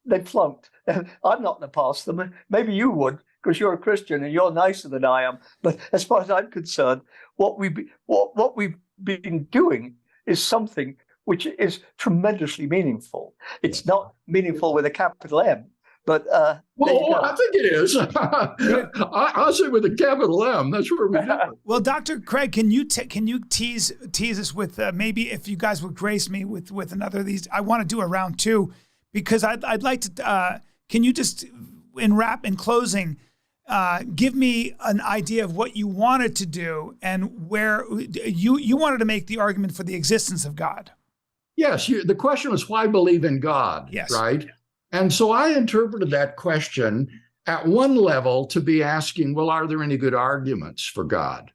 they flunked. I'm not going to pass them. Maybe you would, because you're a Christian and you're nicer than I am. But as far as I'm concerned, what we've been doing is something which is tremendously meaningful. It's not meaningful with a capital M, but I think it is. I'll say with a capital M. That's where we do it. Well, Dr. Craig, can you tease us with maybe if you guys would grace me with another of these? I want to do a round 2 because I'd like to. Can you just in closing? Give me an idea of what you wanted to do and where you wanted to make the argument for the existence of God. Yes, the question was why believe in God, yes. Right? And so I interpreted that question at one level to be asking, well, are there any good arguments for God?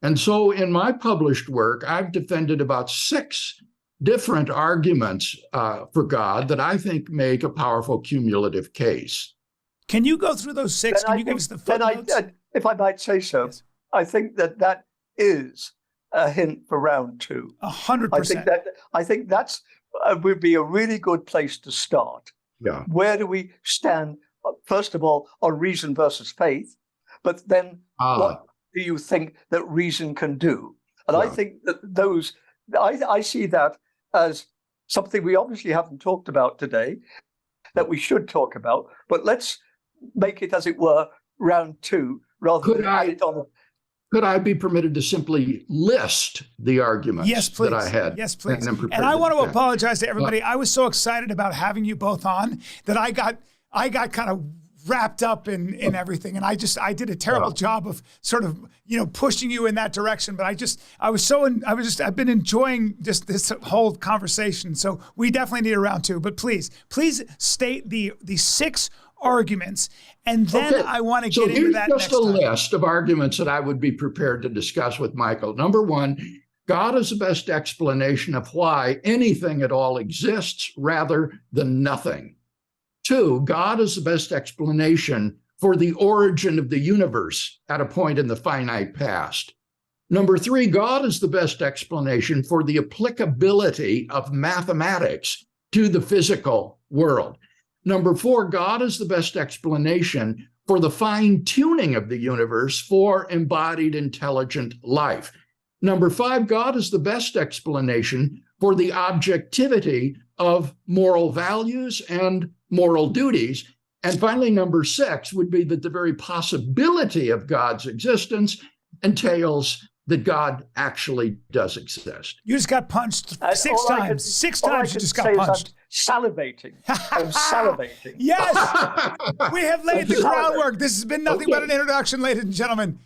And so in my published work, I've defended about 6 different arguments for God that I think make a powerful cumulative case. Can you go through those 6? Can you give us the footnotes? If I might say so, yes. I think that is a hint for round two. 100%. I think that's would be a really good place to start. Yeah. Where do we stand? First of all, on reason versus faith, but then what do you think that reason can do? And I think that I see that as something we obviously haven't talked about today, that we should talk about. But let's make it, as it were, round two, rather than add it on. Could I be permitted to simply list the arguments that I had? Yes, please. And I want to apologize to everybody. I was so excited about having you both on that I got kind of wrapped up in everything. And I did a terrible job of sort of, pushing you in that direction. But I've been enjoying just this whole conversation. So we definitely need a round two. But please state the 6 arguments, and then I want to get into that next time. So here's just a list of arguments that I would be prepared to discuss with Michael. Number 1, God is the best explanation of why anything at all exists rather than nothing. 2, God is the best explanation for the origin of the universe at a point in the finite past. Number 3, God is the best explanation for the applicability of mathematics to the physical world. Number 4, God is the best explanation for the fine-tuning of the universe for embodied intelligent life. Number 5, God is the best explanation for the objectivity of moral values and moral duties. And finally, number 6 would be that the very possibility of God's existence entails that God actually does exist. You just got punched 6 times. 6 times you just got punched. Salivating. I'm salivating. Yes. We have laid the groundwork. This has been nothing but an introduction, ladies and gentlemen.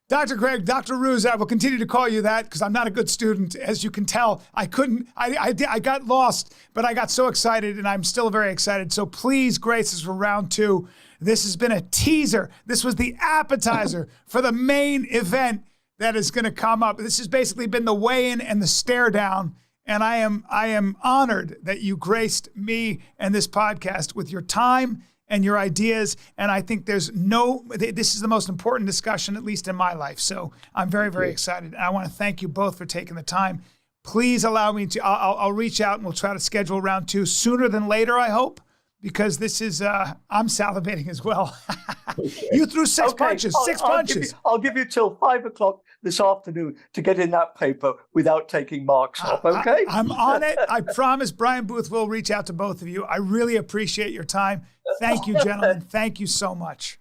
Dr. Craig, Dr. Ruse, I will continue to call you that because I'm not a good student. As you can tell, I got lost, but I got so excited, and I'm still very excited. So please grace us for round 2. This has been a teaser. This was the appetizer for the main event that is going to come up. This has basically been the weigh-in and the stare down. And I am honored that you graced me and this podcast with your time and your ideas. And I think this is the most important discussion, at least in my life. So I'm very, very excited. And I want to thank you both for taking the time. Please allow me to, I'll reach out and we'll try to schedule round 2 sooner than later, I hope, because this is, I'm salivating as well. You threw 6 punches, 6 punches. I'll give you till 5 o'clock this afternoon to get in that paper without taking marks off, okay? I'm on it. I promise Brian Booth will reach out to both of you. I really appreciate your time. Thank you, gentlemen. Thank you so much.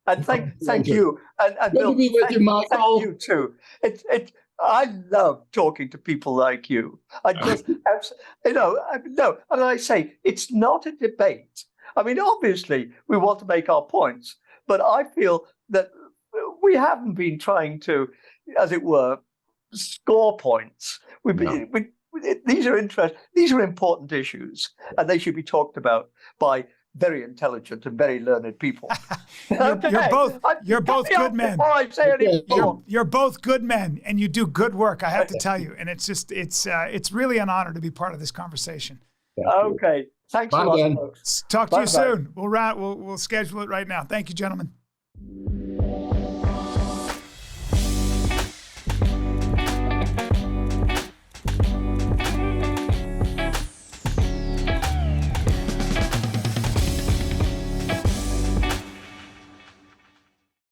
And thank you. And Bill, good to be with you, Michael. Thank you too. I love talking to people like you. I just, and I say it's not a debate. I mean, obviously we want to make our points, but I feel that we haven't been trying to, as it were, score points. These are important issues, and they should be talked about by very intelligent and very learned people. You're both good men. Before I say anything more. You're both good men, and you do good work, I have to tell you. And it's really an honor to be part of this conversation. Okay. Thanks a lot, folks. Talk to you soon. We'll schedule it right now. Thank you, gentlemen.